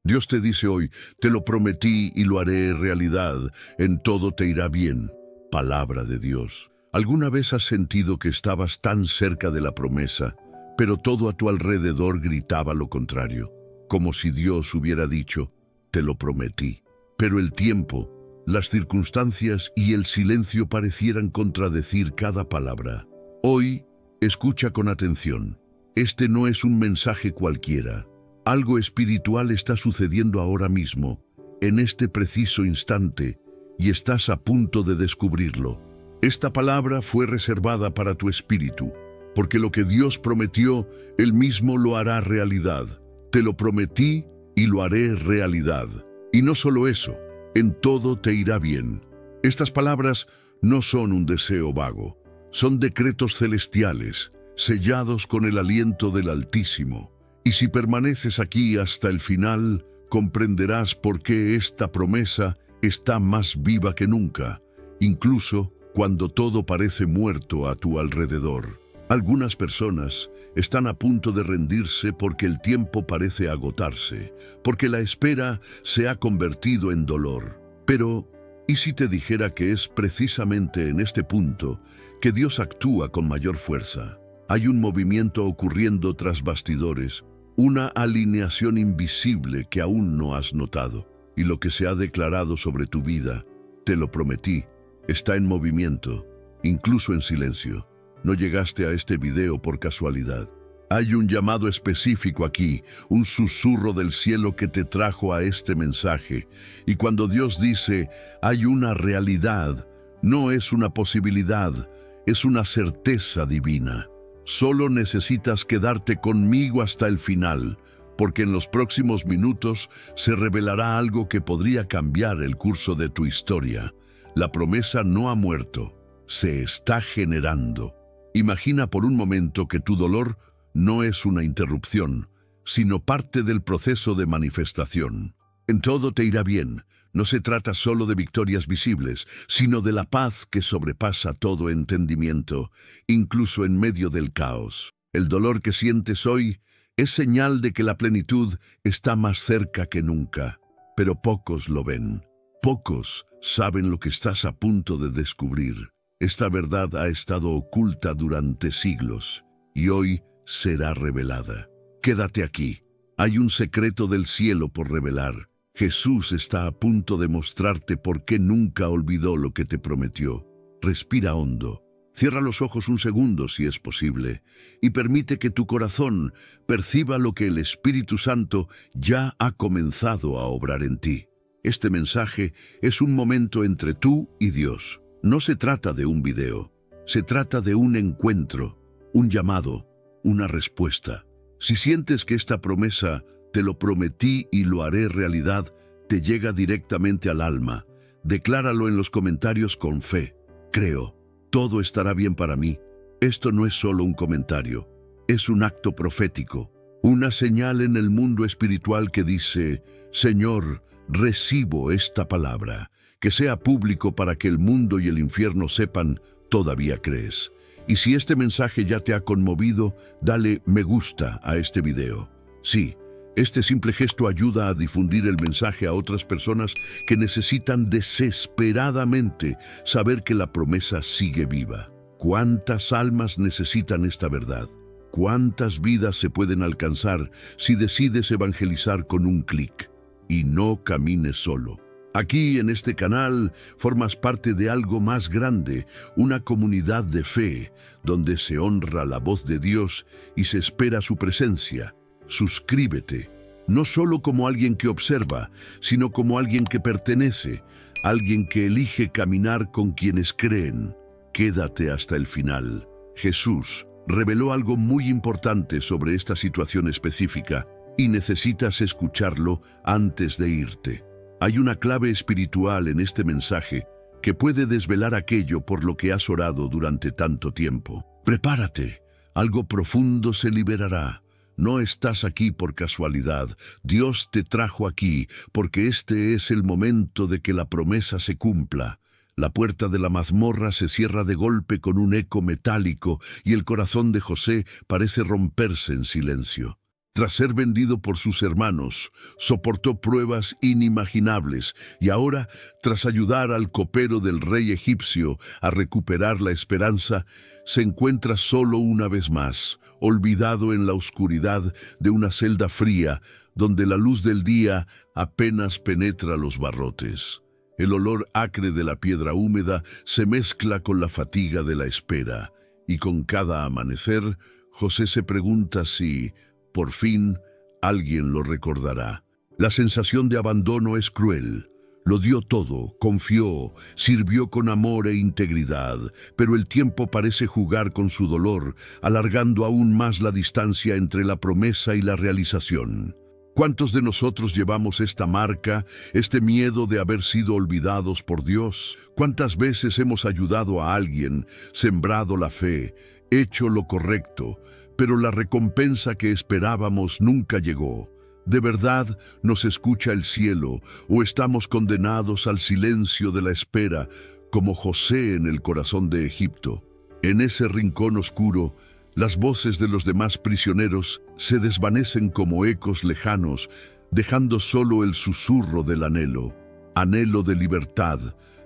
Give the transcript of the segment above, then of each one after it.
Dios te dice hoy, te lo prometí y lo haré realidad, en todo te irá bien. Palabra de Dios. ¿Alguna vez has sentido que estabas tan cerca de la promesa, pero todo a tu alrededor gritaba lo contrario? Como si Dios hubiera dicho, te lo prometí. Pero el tiempo, las circunstancias y el silencio parecieran contradecir cada palabra. Hoy, escucha con atención. Este no es un mensaje cualquiera. Algo espiritual está sucediendo ahora mismo, en este preciso instante, y estás a punto de descubrirlo. Esta palabra fue reservada para tu espíritu, porque lo que Dios prometió, Él mismo lo hará realidad. Te lo prometí y lo haré realidad. Y no solo eso, en todo te irá bien. Estas palabras no son un deseo vago, son decretos celestiales, sellados con el aliento del Altísimo. Y si permaneces aquí hasta el final, comprenderás por qué esta promesa está más viva que nunca, incluso cuando todo parece muerto a tu alrededor. Algunas personas están a punto de rendirse porque el tiempo parece agotarse, porque la espera se ha convertido en dolor. Pero, ¿y si te dijera que es precisamente en este punto que Dios actúa con mayor fuerza? Hay un movimiento ocurriendo tras bastidores, una alineación invisible que aún no has notado. Y lo que se ha declarado sobre tu vida, te lo prometí, está en movimiento, incluso en silencio. No llegaste a este video por casualidad. Hay un llamado específico aquí, un susurro del cielo que te trajo a este mensaje. Y cuando Dios dice, hay una realidad, no es una posibilidad, es una certeza divina. Solo necesitas quedarte conmigo hasta el final, porque en los próximos minutos se revelará algo que podría cambiar el curso de tu historia. La promesa no ha muerto, se está generando. Imagina por un momento que tu dolor no es una interrupción, sino parte del proceso de manifestación. En todo te irá bien. No se trata solo de victorias visibles, sino de la paz que sobrepasa todo entendimiento, incluso en medio del caos. El dolor que sientes hoy es señal de que la plenitud está más cerca que nunca, pero pocos lo ven. Pocos saben lo que estás a punto de descubrir. Esta verdad ha estado oculta durante siglos y hoy será revelada. Quédate aquí. Hay un secreto del cielo por revelar. Jesús está a punto de mostrarte por qué nunca olvidó lo que te prometió. Respira hondo. Cierra los ojos un segundo si es posible y permite que tu corazón perciba lo que el Espíritu Santo ya ha comenzado a obrar en ti. Este mensaje es un momento entre tú y Dios. No se trata de un video, se trata de un encuentro, un llamado, una respuesta. Si sientes que esta promesa, te lo prometí y lo haré realidad, te llega directamente al alma, decláralo en los comentarios con fe. Creo, todo estará bien para mí. Esto no es solo un comentario, es un acto profético, una señal en el mundo espiritual que dice, Señor, recibo esta palabra, que sea público para que el mundo y el infierno sepan, todavía crees. Y si este mensaje ya te ha conmovido, dale me gusta a este video. Sí, este simple gesto ayuda a difundir el mensaje a otras personas que necesitan desesperadamente saber que la promesa sigue viva. ¿Cuántas almas necesitan esta verdad? ¿Cuántas vidas se pueden alcanzar si decides evangelizar con un clic? Y no camines solo. Aquí en este canal formas parte de algo más grande, una comunidad de fe, donde se honra la voz de Dios y se espera su presencia. Suscríbete, no solo como alguien que observa, sino como alguien que pertenece, alguien que elige caminar con quienes creen. Quédate hasta el final. Jesús reveló algo muy importante sobre esta situación específica y necesitas escucharlo antes de irte. Hay una clave espiritual en este mensaje que puede desvelar aquello por lo que has orado durante tanto tiempo. Prepárate, algo profundo se liberará. No estás aquí por casualidad. Dios te trajo aquí porque este es el momento de que la promesa se cumpla. La puerta de la mazmorra se cierra de golpe con un eco metálico y el corazón de José parece romperse en silencio. Tras ser vendido por sus hermanos, soportó pruebas inimaginables y ahora, tras ayudar al copero del rey egipcio a recuperar la esperanza, se encuentra solo una vez más, olvidado en la oscuridad de una celda fría donde la luz del día apenas penetra los barrotes. El olor acre de la piedra húmeda se mezcla con la fatiga de la espera, y con cada amanecer, José se pregunta si, por fin, alguien lo recordará. La sensación de abandono es cruel. Lo dio todo, confió, sirvió con amor e integridad, pero el tiempo parece jugar con su dolor, alargando aún más la distancia entre la promesa y la realización. ¿Cuántos de nosotros llevamos esta marca, este miedo de haber sido olvidados por Dios? ¿Cuántas veces hemos ayudado a alguien, sembrado la fe, hecho lo correcto, pero la recompensa que esperábamos nunca llegó? ¿De verdad nos escucha el cielo o estamos condenados al silencio de la espera, como José en el corazón de Egipto? En ese rincón oscuro, las voces de los demás prisioneros se desvanecen como ecos lejanos, dejando solo el susurro del anhelo de libertad,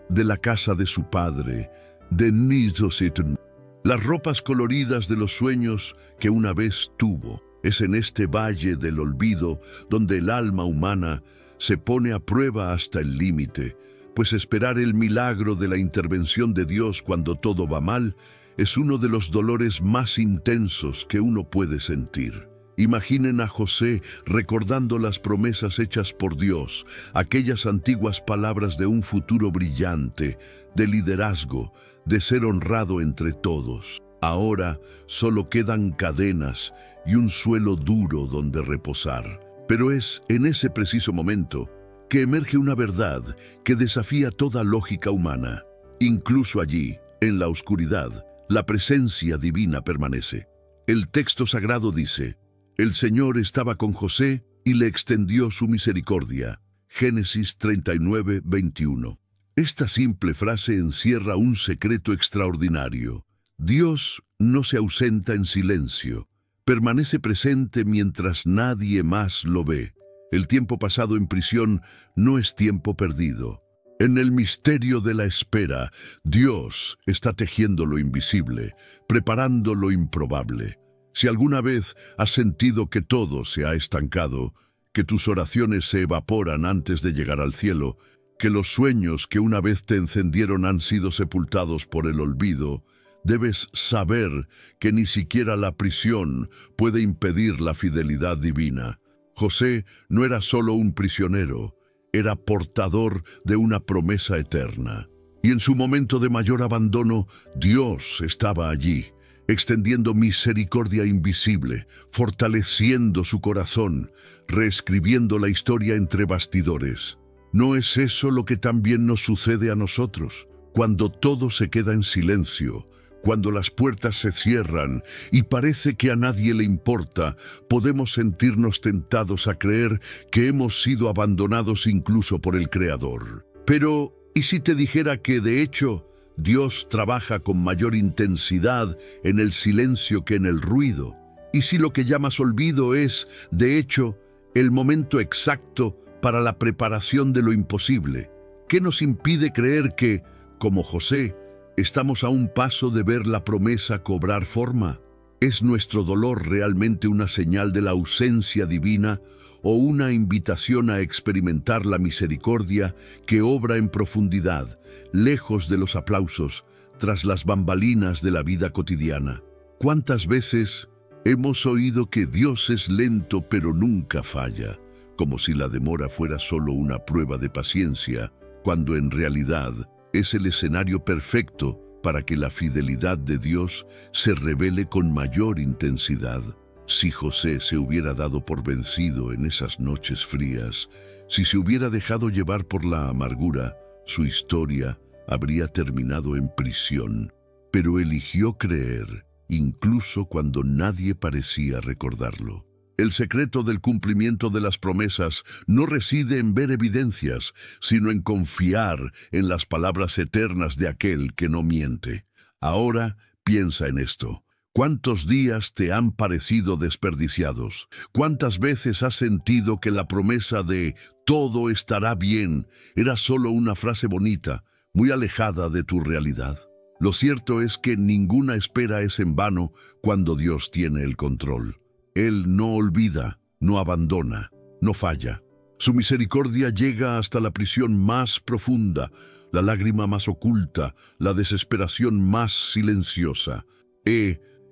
de la casa de su padre, de Nizositn. Las ropas coloridas de los sueños que una vez tuvo. Es en este valle del olvido donde el alma humana se pone a prueba hasta el límite, pues esperar el milagro de la intervención de Dios cuando todo va mal es uno de los dolores más intensos que uno puede sentir. Imaginen a José recordando las promesas hechas por Dios, aquellas antiguas palabras de un futuro brillante, de liderazgo, de ser honrado entre todos. Ahora solo quedan cadenas y un suelo duro donde reposar. Pero es en ese preciso momento que emerge una verdad que desafía toda lógica humana. Incluso allí, en la oscuridad, la presencia divina permanece. El texto sagrado dice: el Señor estaba con José y le extendió su misericordia. Génesis 39, 21. Esta simple frase encierra un secreto extraordinario. Dios no se ausenta en silencio, permanece presente mientras nadie más lo ve. El tiempo pasado en prisión no es tiempo perdido. En el misterio de la espera, Dios está tejiendo lo invisible, preparando lo improbable. Si alguna vez has sentido que todo se ha estancado, que tus oraciones se evaporan antes de llegar al cielo, que los sueños que una vez te encendieron han sido sepultados por el olvido, debes saber que ni siquiera la prisión puede impedir la fidelidad divina. José no era solo un prisionero, era portador de una promesa eterna. Y en su momento de mayor abandono, Dios estaba allí, extendiendo misericordia invisible, fortaleciendo su corazón, reescribiendo la historia entre bastidores. ¿No es eso lo que también nos sucede a nosotros? Cuando todo se queda en silencio, cuando las puertas se cierran y parece que a nadie le importa, podemos sentirnos tentados a creer que hemos sido abandonados incluso por el Creador. Pero, ¿y si te dijera que, de hecho, Dios trabaja con mayor intensidad en el silencio que en el ruido? ¿Y si lo que llamas olvido es, de hecho, el momento exacto para la preparación de lo imposible? ¿Qué nos impide creer que, como José, estamos a un paso de ver la promesa cobrar forma? ¿Es nuestro dolor realmente una señal de la ausencia divina o una invitación a experimentar la misericordia que obra en profundidad, lejos de los aplausos, tras las bambalinas de la vida cotidiana? ¿Cuántas veces hemos oído que Dios es lento pero nunca falla, como si la demora fuera solo una prueba de paciencia, cuando en realidad es el escenario perfecto para que la fidelidad de Dios se revele con mayor intensidad? Si José se hubiera dado por vencido en esas noches frías, si se hubiera dejado llevar por la amargura, su historia habría terminado en prisión. Pero eligió creer, incluso cuando nadie parecía recordarlo. El secreto del cumplimiento de las promesas no reside en ver evidencias, sino en confiar en las palabras eternas de aquel que no miente. Ahora piensa en esto. ¿Cuántos días te han parecido desperdiciados? ¿Cuántas veces has sentido que la promesa de todo estará bien era solo una frase bonita, muy alejada de tu realidad? Lo cierto es que ninguna espera es en vano cuando Dios tiene el control. Él no olvida, no abandona, no falla. Su misericordia llega hasta la prisión más profunda, la lágrima más oculta, la desesperación más silenciosa.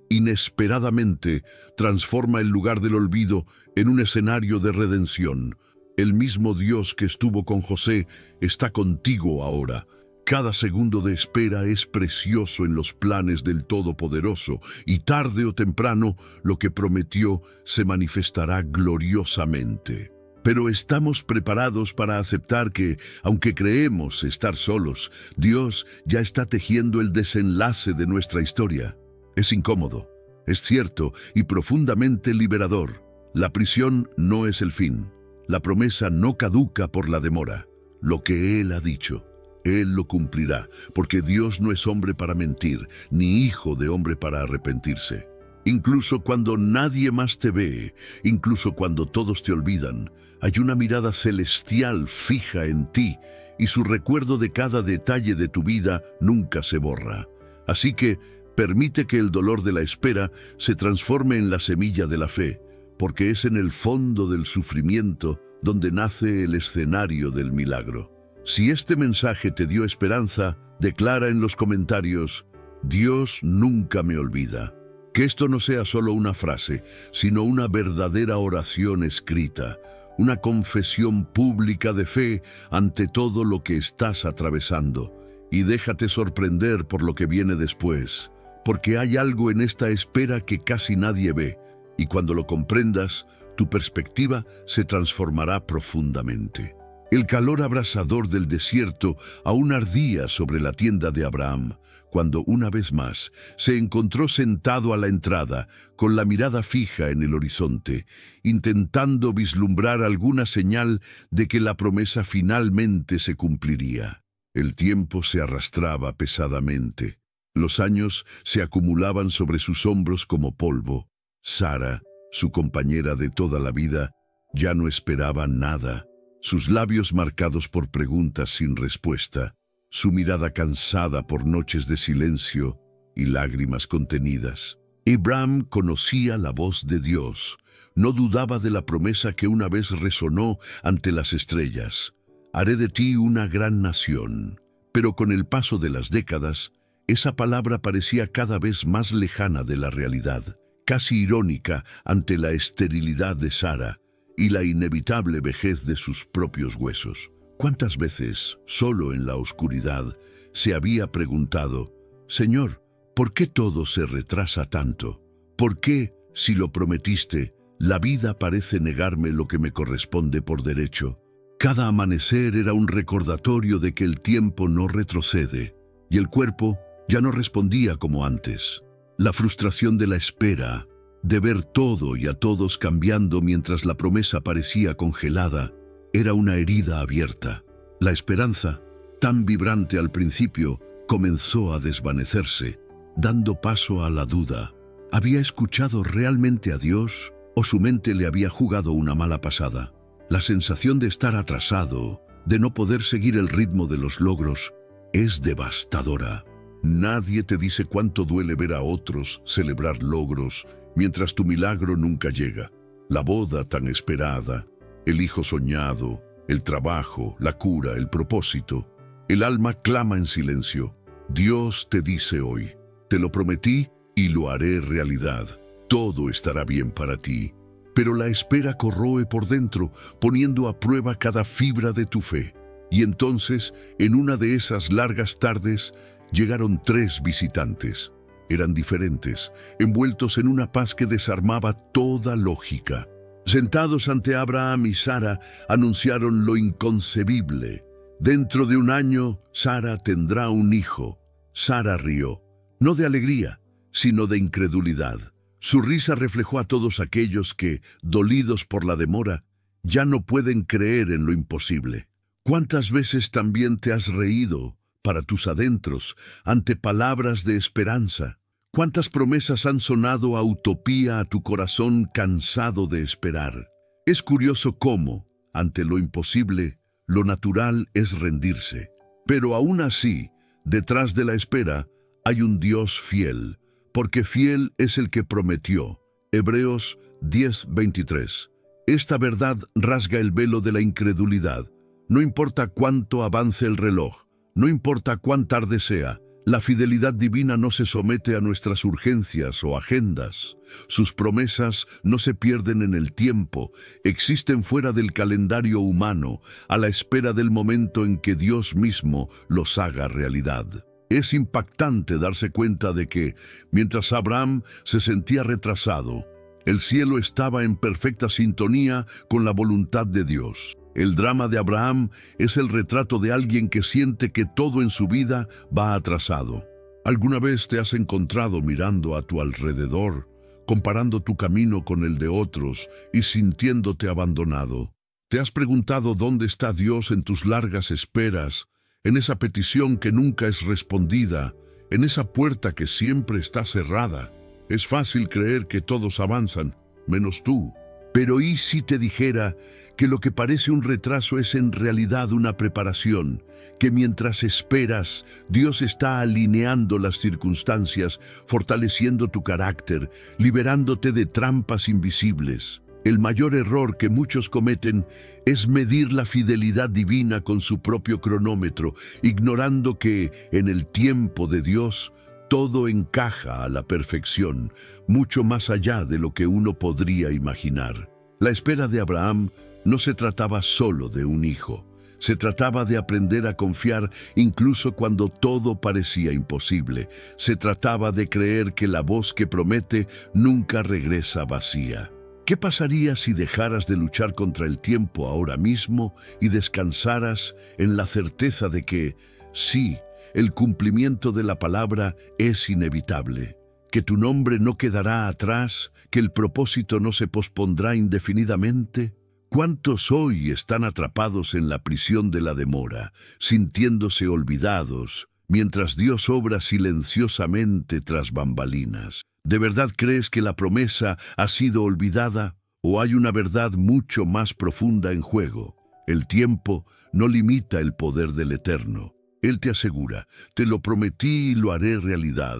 Inesperadamente transforma el lugar del olvido en un escenario de redención. El mismo Dios que estuvo con José está contigo ahora. Cada segundo de espera es precioso en los planes del Todopoderoso, y tarde o temprano lo que prometió se manifestará gloriosamente. Pero estamos preparados para aceptar que, aunque creemos estar solos, Dios ya está tejiendo el desenlace de nuestra historia. Es incómodo, es cierto y profundamente liberador. La prisión no es el fin. La promesa no caduca por la demora. Lo que Él ha dicho, Él lo cumplirá, porque Dios no es hombre para mentir, ni hijo de hombre para arrepentirse. Incluso cuando nadie más te ve, incluso cuando todos te olvidan, hay una mirada celestial fija en ti, y su recuerdo de cada detalle de tu vida nunca se borra. Así que permite que el dolor de la espera se transforme en la semilla de la fe, porque es en el fondo del sufrimiento donde nace el escenario del milagro. Si este mensaje te dio esperanza, declara en los comentarios: Dios nunca me olvida. Que esto no sea solo una frase, sino una verdadera oración escrita, una confesión pública de fe ante todo lo que estás atravesando. Y déjate sorprender por lo que viene después, porque hay algo en esta espera que casi nadie ve, y cuando lo comprendas, tu perspectiva se transformará profundamente. El calor abrasador del desierto aún ardía sobre la tienda de Abraham, cuando una vez más se encontró sentado a la entrada, con la mirada fija en el horizonte, intentando vislumbrar alguna señal de que la promesa finalmente se cumpliría. El tiempo se arrastraba pesadamente. Los años se acumulaban sobre sus hombros como polvo. Sara, su compañera de toda la vida, ya no esperaba nada. Sus labios marcados por preguntas sin respuesta, su mirada cansada por noches de silencio y lágrimas contenidas. Abraham conocía la voz de Dios, no dudaba de la promesa que una vez resonó ante las estrellas: haré de ti una gran nación. Pero con el paso de las décadas, esa palabra parecía cada vez más lejana de la realidad, casi irónica ante la esterilidad de Sara y la inevitable vejez de sus propios huesos. ¿Cuántas veces, solo en la oscuridad, se había preguntado: Señor, ¿por qué todo se retrasa tanto? ¿Por qué, si lo prometiste, la vida parece negarme lo que me corresponde por derecho? Cada amanecer era un recordatorio de que el tiempo no retrocede, y el cuerpo ya no respondía como antes. La frustración de la espera, de ver todo y a todos cambiando mientras la promesa parecía congelada, era una herida abierta. La esperanza, tan vibrante al principio, comenzó a desvanecerse, dando paso a la duda. ¿Había escuchado realmente a Dios o su mente le había jugado una mala pasada? La sensación de estar atrasado, de no poder seguir el ritmo de los logros, es devastadora. Nadie te dice cuánto duele ver a otros celebrar logros mientras tu milagro nunca llega. La boda tan esperada, el hijo soñado, el trabajo, la cura, el propósito. El alma clama en silencio. Dios te dice hoy: te lo prometí y lo haré realidad. Todo estará bien para ti. Pero la espera corroe por dentro, poniendo a prueba cada fibra de tu fe. Y entonces, en una de esas largas tardes, llegaron 3 visitantes. Eran diferentes, envueltos en una paz que desarmaba toda lógica. Sentados ante Abraham y Sara, anunciaron lo inconcebible. Dentro de 1 año, Sara tendrá un hijo. Sara rió, no de alegría, sino de incredulidad. Su risa reflejó a todos aquellos que, dolidos por la demora, ya no pueden creer en lo imposible. ¿Cuántas veces también te has reído para tus adentros ante palabras de esperanza? ¿Cuántas promesas han sonado a utopía a tu corazón cansado de esperar? Es curioso cómo, ante lo imposible, lo natural es rendirse. Pero aún así, detrás de la espera, hay un Dios fiel, porque fiel es el que prometió. Hebreos 10:23. Esta verdad rasga el velo de la incredulidad. No importa cuánto avance el reloj, no importa cuán tarde sea, la fidelidad divina no se somete a nuestras urgencias o agendas. Sus promesas no se pierden en el tiempo, existen fuera del calendario humano, a la espera del momento en que Dios mismo los haga realidad. Es impactante darse cuenta de que, mientras Abraham se sentía retrasado, el cielo estaba en perfecta sintonía con la voluntad de Dios. El drama de Abraham es el retrato de alguien que siente que todo en su vida va atrasado. ¿Alguna vez te has encontrado mirando a tu alrededor, comparando tu camino con el de otros y sintiéndote abandonado? ¿Te has preguntado dónde está Dios en tus largas esperas, en esa petición que nunca es respondida, en esa puerta que siempre está cerrada? Es fácil creer que todos avanzan, menos tú. Pero ¿y si te dijera que lo que parece un retraso es en realidad una preparación, que mientras esperas, Dios está alineando las circunstancias, fortaleciendo tu carácter, liberándote de trampas invisibles? El mayor error que muchos cometen es medir la fidelidad divina con su propio cronómetro, ignorando que, en el tiempo de Dios, todo encaja a la perfección, mucho más allá de lo que uno podría imaginar. La espera de Abraham no se trataba solo de un hijo. Se trataba de aprender a confiar incluso cuando todo parecía imposible. Se trataba de creer que la voz que promete nunca regresa vacía. ¿Qué pasaría si dejaras de luchar contra el tiempo ahora mismo y descansaras en la certeza de que, sí, el cumplimiento de la palabra es inevitable, que tu nombre no quedará atrás, que el propósito no se pospondrá indefinidamente? ¿Cuántos hoy están atrapados en la prisión de la demora, sintiéndose olvidados, mientras Dios obra silenciosamente tras bambalinas? ¿De verdad crees que la promesa ha sido olvidada o hay una verdad mucho más profunda en juego? El tiempo no limita el poder del Eterno. Él te asegura, te lo prometí y lo haré realidad,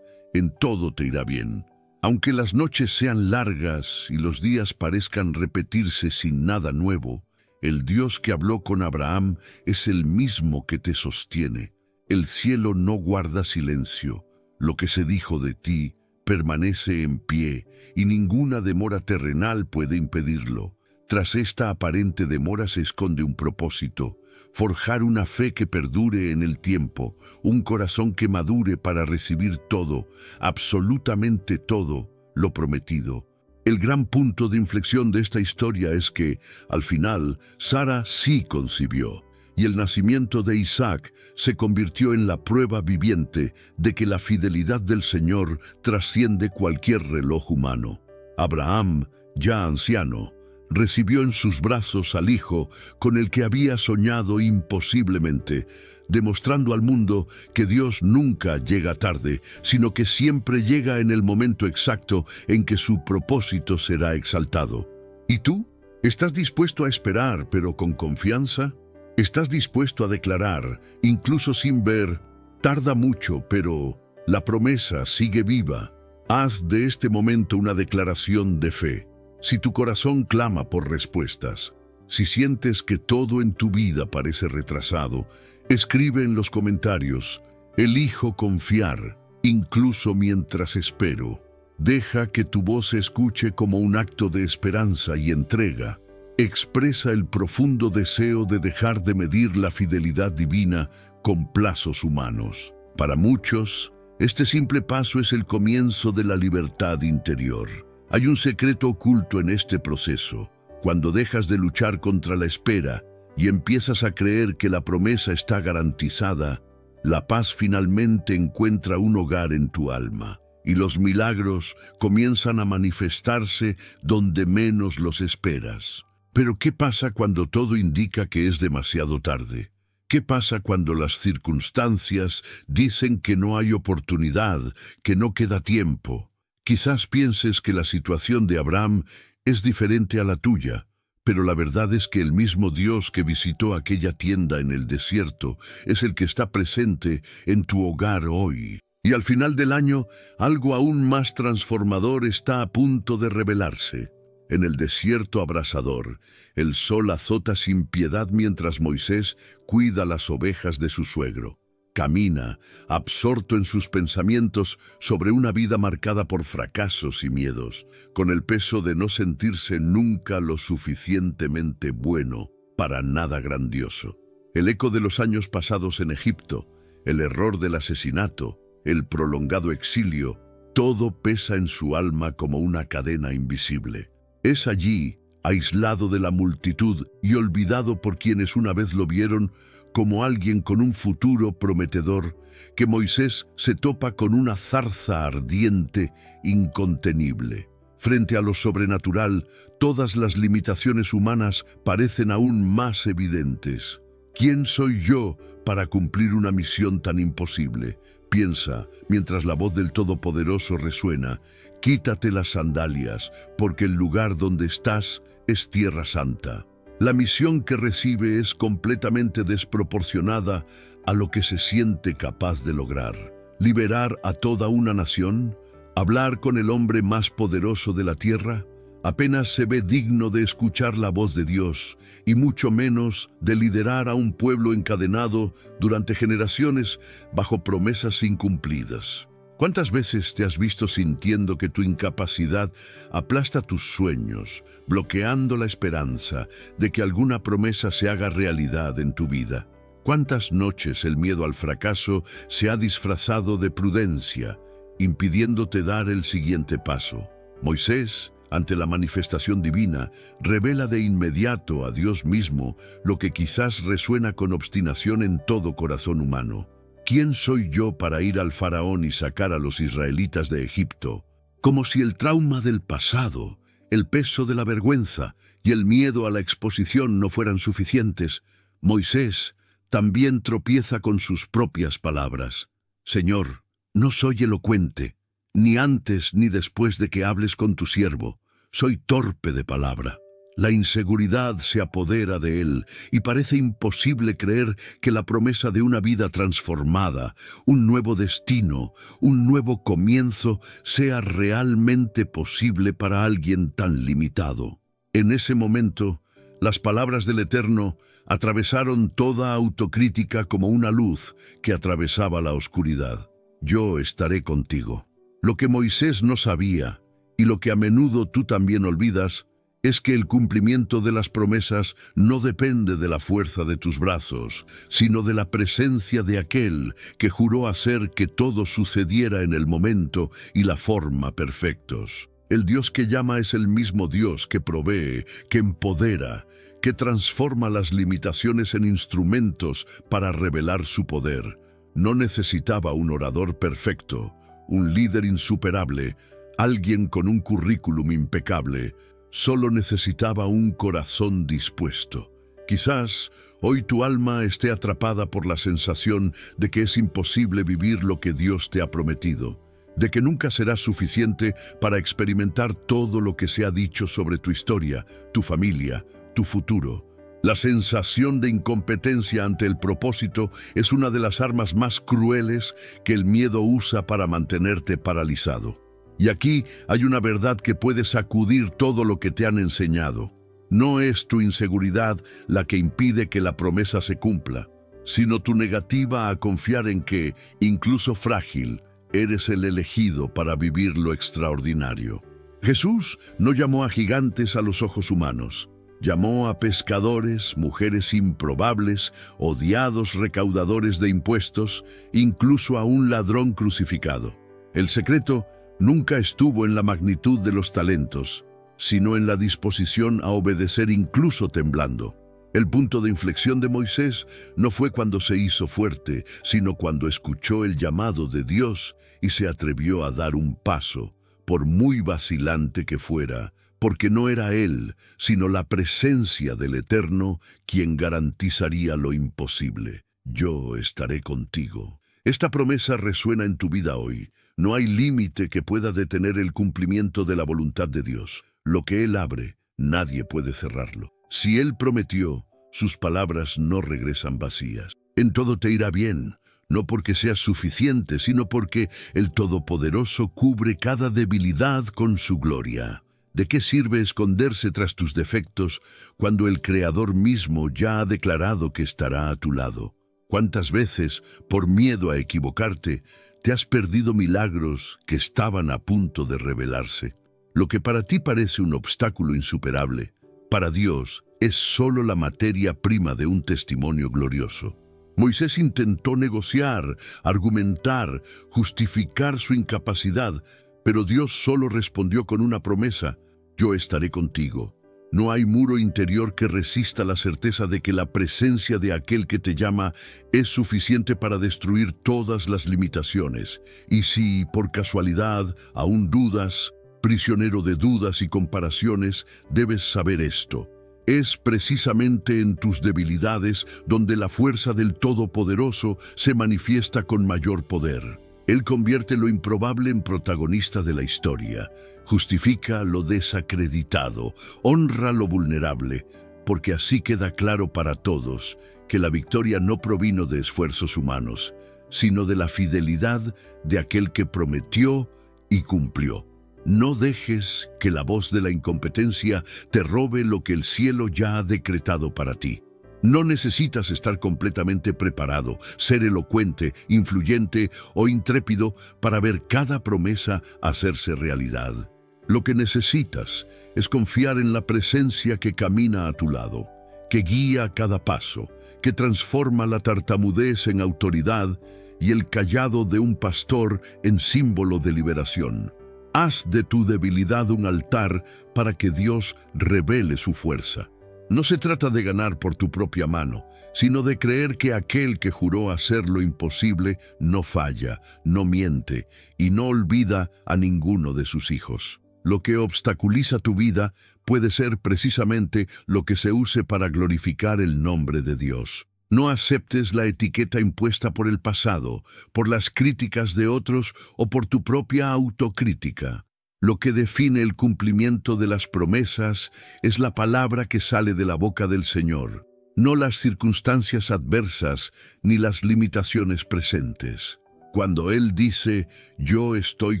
en todo te irá bien. Aunque las noches sean largas y los días parezcan repetirse sin nada nuevo, el Dios que habló con Abraham es el mismo que te sostiene. El cielo no guarda silencio, lo que se dijo de ti permanece en pie y ninguna demora terrenal puede impedirlo. Tras esta aparente demora se esconde un propósito: forjar una fe que perdure en el tiempo, un corazón que madure para recibir todo, absolutamente todo, lo prometido. El gran punto de inflexión de esta historia es que, al final, Sara sí concibió, y el nacimiento de Isaac se convirtió en la prueba viviente de que la fidelidad del Señor trasciende cualquier reloj humano. Abraham, ya anciano, recibió en sus brazos al hijo con el que había soñado imposiblemente, demostrando al mundo que Dios nunca llega tarde, sino que siempre llega en el momento exacto en que su propósito será exaltado. ¿Y tú? ¿Estás dispuesto a esperar, pero con confianza? ¿Estás dispuesto a declarar, incluso sin ver, tarda mucho, pero la promesa sigue viva? Haz de este momento una declaración de fe. Si tu corazón clama por respuestas, si sientes que todo en tu vida parece retrasado, escribe en los comentarios: elijo confiar, incluso mientras espero. Deja que tu voz se escuche como un acto de esperanza y entrega. Expresa el profundo deseo de dejar de medir la fidelidad divina con plazos humanos. Para muchos, este simple paso es el comienzo de la libertad interior. Hay un secreto oculto en este proceso. Cuando dejas de luchar contra la espera y empiezas a creer que la promesa está garantizada, la paz finalmente encuentra un hogar en tu alma, y los milagros comienzan a manifestarse donde menos los esperas. Pero ¿qué pasa cuando todo indica que es demasiado tarde? ¿Qué pasa cuando las circunstancias dicen que no hay oportunidad, que no queda tiempo? Quizás pienses que la situación de Abraham es diferente a la tuya, pero la verdad es que el mismo Dios que visitó aquella tienda en el desierto es el que está presente en tu hogar hoy. Y al final del año, algo aún más transformador está a punto de revelarse. En el desierto abrasador, el sol azota sin piedad mientras Moisés cuida las ovejas de su suegro. Camina, absorto en sus pensamientos, sobre una vida marcada por fracasos y miedos, con el peso de no sentirse nunca lo suficientemente bueno para nada grandioso. El eco de los años pasados en Egipto, el error del asesinato, el prolongado exilio, todo pesa en su alma como una cadena invisible. Es allí, aislado de la multitud y olvidado por quienes una vez lo vieron como alguien con un futuro prometedor, que Moisés se topa con una zarza ardiente, incontenible. Frente a lo sobrenatural, todas las limitaciones humanas parecen aún más evidentes. ¿Quién soy yo para cumplir una misión tan imposible? Piensa, mientras la voz del Todopoderoso resuena: quítate las sandalias, porque el lugar donde estás es tierra santa. La misión que recibe es completamente desproporcionada a lo que se siente capaz de lograr. Liberar a toda una nación, hablar con el hombre más poderoso de la tierra, apenas se ve digno de escuchar la voz de Dios, y mucho menos de liderar a un pueblo encadenado durante generaciones bajo promesas incumplidas. ¿Cuántas veces te has visto sintiendo que tu incapacidad aplasta tus sueños, bloqueando la esperanza de que alguna promesa se haga realidad en tu vida? ¿Cuántas noches el miedo al fracaso se ha disfrazado de prudencia, impidiéndote dar el siguiente paso? Moisés, ante la manifestación divina, revela de inmediato a Dios mismo lo que quizás resuena con obstinación en todo corazón humano. ¿Quién soy yo para ir al faraón y sacar a los israelitas de Egipto? Como si el trauma del pasado, el peso de la vergüenza y el miedo a la exposición no fueran suficientes, Moisés también tropieza con sus propias palabras. Señor, no soy elocuente, ni antes ni después de que hables con tu siervo. Soy torpe de palabra. La inseguridad se apodera de él y parece imposible creer que la promesa de una vida transformada, un nuevo destino, un nuevo comienzo, sea realmente posible para alguien tan limitado. En ese momento, las palabras del Eterno atravesaron toda autocrítica como una luz que atravesaba la oscuridad. Yo estaré contigo. Lo que Moisés no sabía, y lo que a menudo tú también olvidas, es que el cumplimiento de las promesas no depende de la fuerza de tus brazos, sino de la presencia de aquel que juró hacer que todo sucediera en el momento y la forma perfectos. El Dios que llama es el mismo Dios que provee, que empodera, que transforma las limitaciones en instrumentos para revelar su poder. No necesitaba un orador perfecto, un líder insuperable, alguien con un currículum impecable. Solo necesitaba un corazón dispuesto. Quizás hoy tu alma esté atrapada por la sensación de que es imposible vivir lo que Dios te ha prometido, de que nunca será suficiente para experimentar todo lo que se ha dicho sobre tu historia, tu familia, tu futuro. La sensación de incompetencia ante el propósito es una de las armas más crueles que el miedo usa para mantenerte paralizado. Y aquí hay una verdad que puede sacudir todo lo que te han enseñado. No es tu inseguridad la que impide que la promesa se cumpla, sino tu negativa a confiar en que, incluso frágil, eres el elegido para vivir lo extraordinario. Jesús no llamó a gigantes a los ojos humanos. Llamó a pescadores, mujeres improbables, odiados recaudadores de impuestos, incluso a un ladrón crucificado. El secreto nunca estuvo en la magnitud de los talentos, sino en la disposición a obedecer incluso temblando. El punto de inflexión de Moisés no fue cuando se hizo fuerte, sino cuando escuchó el llamado de Dios y se atrevió a dar un paso, por muy vacilante que fuera, porque no era Él, sino la presencia del Eterno quien garantizaría lo imposible. Yo estaré contigo. Esta promesa resuena en tu vida hoy. No hay límite que pueda detener el cumplimiento de la voluntad de Dios. Lo que Él abre, nadie puede cerrarlo. Si Él prometió, sus palabras no regresan vacías. En todo te irá bien, no porque seas suficiente, sino porque el Todopoderoso cubre cada debilidad con su gloria. ¿De qué sirve esconderse tras tus defectos cuando el Creador mismo ya ha declarado que estará a tu lado? ¿Cuántas veces, por miedo a equivocarte, te has perdido milagros que estaban a punto de revelarse? Lo que para ti parece un obstáculo insuperable, para Dios es solo la materia prima de un testimonio glorioso. Moisés intentó negociar, argumentar, justificar su incapacidad, pero Dios solo respondió con una promesa: yo estaré contigo. No hay muro interior que resista la certeza de que la presencia de aquel que te llama es suficiente para destruir todas las limitaciones. Y si, por casualidad, aún dudas, prisionero de dudas y comparaciones, debes saber esto: es precisamente en tus debilidades donde la fuerza del Todopoderoso se manifiesta con mayor poder. Él convierte lo improbable en protagonista de la historia, justifica lo desacreditado, honra lo vulnerable, porque así queda claro para todos que la victoria no provino de esfuerzos humanos, sino de la fidelidad de aquel que prometió y cumplió. No dejes que la voz de la incompetencia te robe lo que el cielo ya ha decretado para ti. No necesitas estar completamente preparado, ser elocuente, influyente o intrépido para ver cada promesa hacerse realidad. Lo que necesitas es confiar en la presencia que camina a tu lado, que guía cada paso, que transforma la tartamudez en autoridad y el cayado de un pastor en símbolo de liberación. Haz de tu debilidad un altar para que Dios revele su fuerza. No se trata de ganar por tu propia mano, sino de creer que aquel que juró hacer lo imposible no falla, no miente y no olvida a ninguno de sus hijos. Lo que obstaculiza tu vida puede ser precisamente lo que se use para glorificar el nombre de Dios. No aceptes la etiqueta impuesta por el pasado, por las críticas de otros o por tu propia autocrítica. Lo que define el cumplimiento de las promesas es la palabra que sale de la boca del Señor, no las circunstancias adversas ni las limitaciones presentes. Cuando Él dice, yo estoy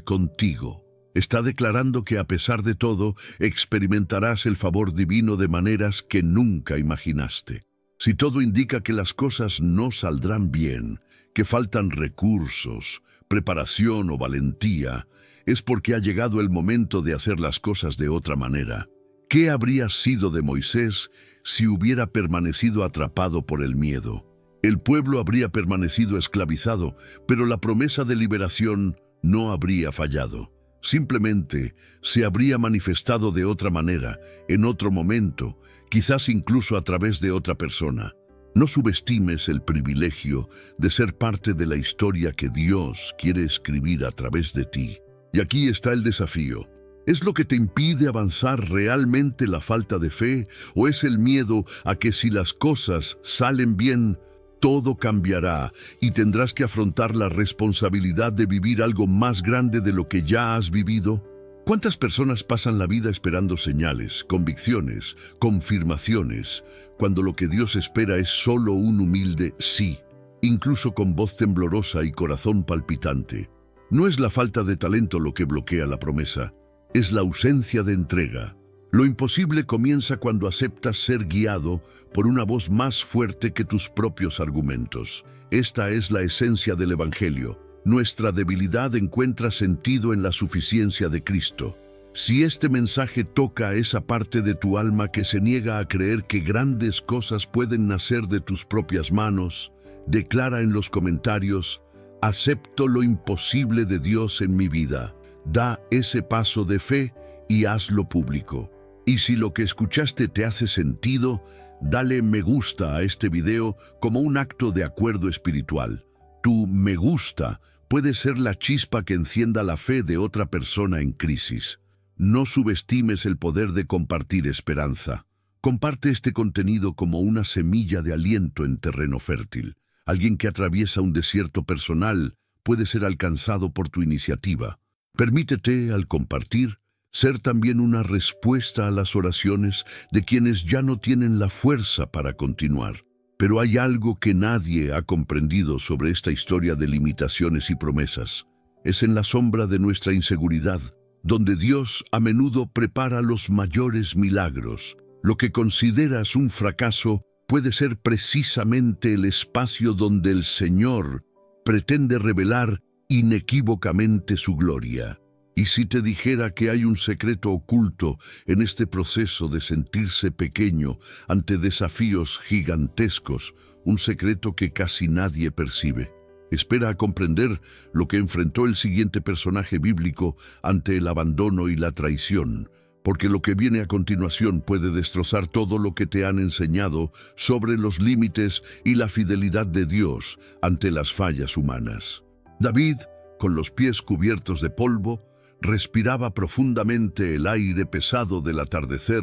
contigo, está declarando que a pesar de todo experimentarás el favor divino de maneras que nunca imaginaste. Si todo indica que las cosas no saldrán bien, que faltan recursos, preparación o valentía, es porque ha llegado el momento de hacer las cosas de otra manera. ¿Qué habría sido de Moisés si hubiera permanecido atrapado por el miedo? El pueblo habría permanecido esclavizado, pero la promesa de liberación no habría fallado. Simplemente se habría manifestado de otra manera, en otro momento, quizás incluso a través de otra persona. No subestimes el privilegio de ser parte de la historia que Dios quiere escribir a través de ti. Y aquí está el desafío. ¿Es lo que te impide avanzar realmente la falta de fe o es el miedo a que si las cosas salen bien, todo cambiará y tendrás que afrontar la responsabilidad de vivir algo más grande de lo que ya has vivido? ¿Cuántas personas pasan la vida esperando señales, convicciones, confirmaciones, cuando lo que Dios espera es solo un humilde sí, incluso con voz temblorosa y corazón palpitante? No es la falta de talento lo que bloquea la promesa, es la ausencia de entrega. Lo imposible comienza cuando aceptas ser guiado por una voz más fuerte que tus propios argumentos. Esta es la esencia del Evangelio. Nuestra debilidad encuentra sentido en la suficiencia de Cristo. Si este mensaje toca a esa parte de tu alma que se niega a creer que grandes cosas pueden nacer de tus propias manos, declara en los comentarios: acepto lo imposible de Dios en mi vida. Da ese paso de fe y hazlo público. Y si lo que escuchaste te hace sentido, dale me gusta a este video como un acto de acuerdo espiritual. Tu me gusta puede ser la chispa que encienda la fe de otra persona en crisis. No subestimes el poder de compartir esperanza. Comparte este contenido como una semilla de aliento en terreno fértil. Alguien que atraviesa un desierto personal puede ser alcanzado por tu iniciativa. Permítete, al compartir, ser también una respuesta a las oraciones de quienes ya no tienen la fuerza para continuar. Pero hay algo que nadie ha comprendido sobre esta historia de limitaciones y promesas. Es en la sombra de nuestra inseguridad, donde Dios a menudo prepara los mayores milagros. Lo que consideras un fracaso puede ser precisamente el espacio donde el Señor pretende revelar inequívocamente su gloria. Y si te dijera que hay un secreto oculto en este proceso de sentirse pequeño ante desafíos gigantescos, un secreto que casi nadie percibe. Espera a comprender lo que enfrentó el siguiente personaje bíblico ante el abandono y la traición, porque lo que viene a continuación puede destrozar todo lo que te han enseñado sobre los límites y la fidelidad de Dios ante las fallas humanas. David, con los pies cubiertos de polvo, respiraba profundamente el aire pesado del atardecer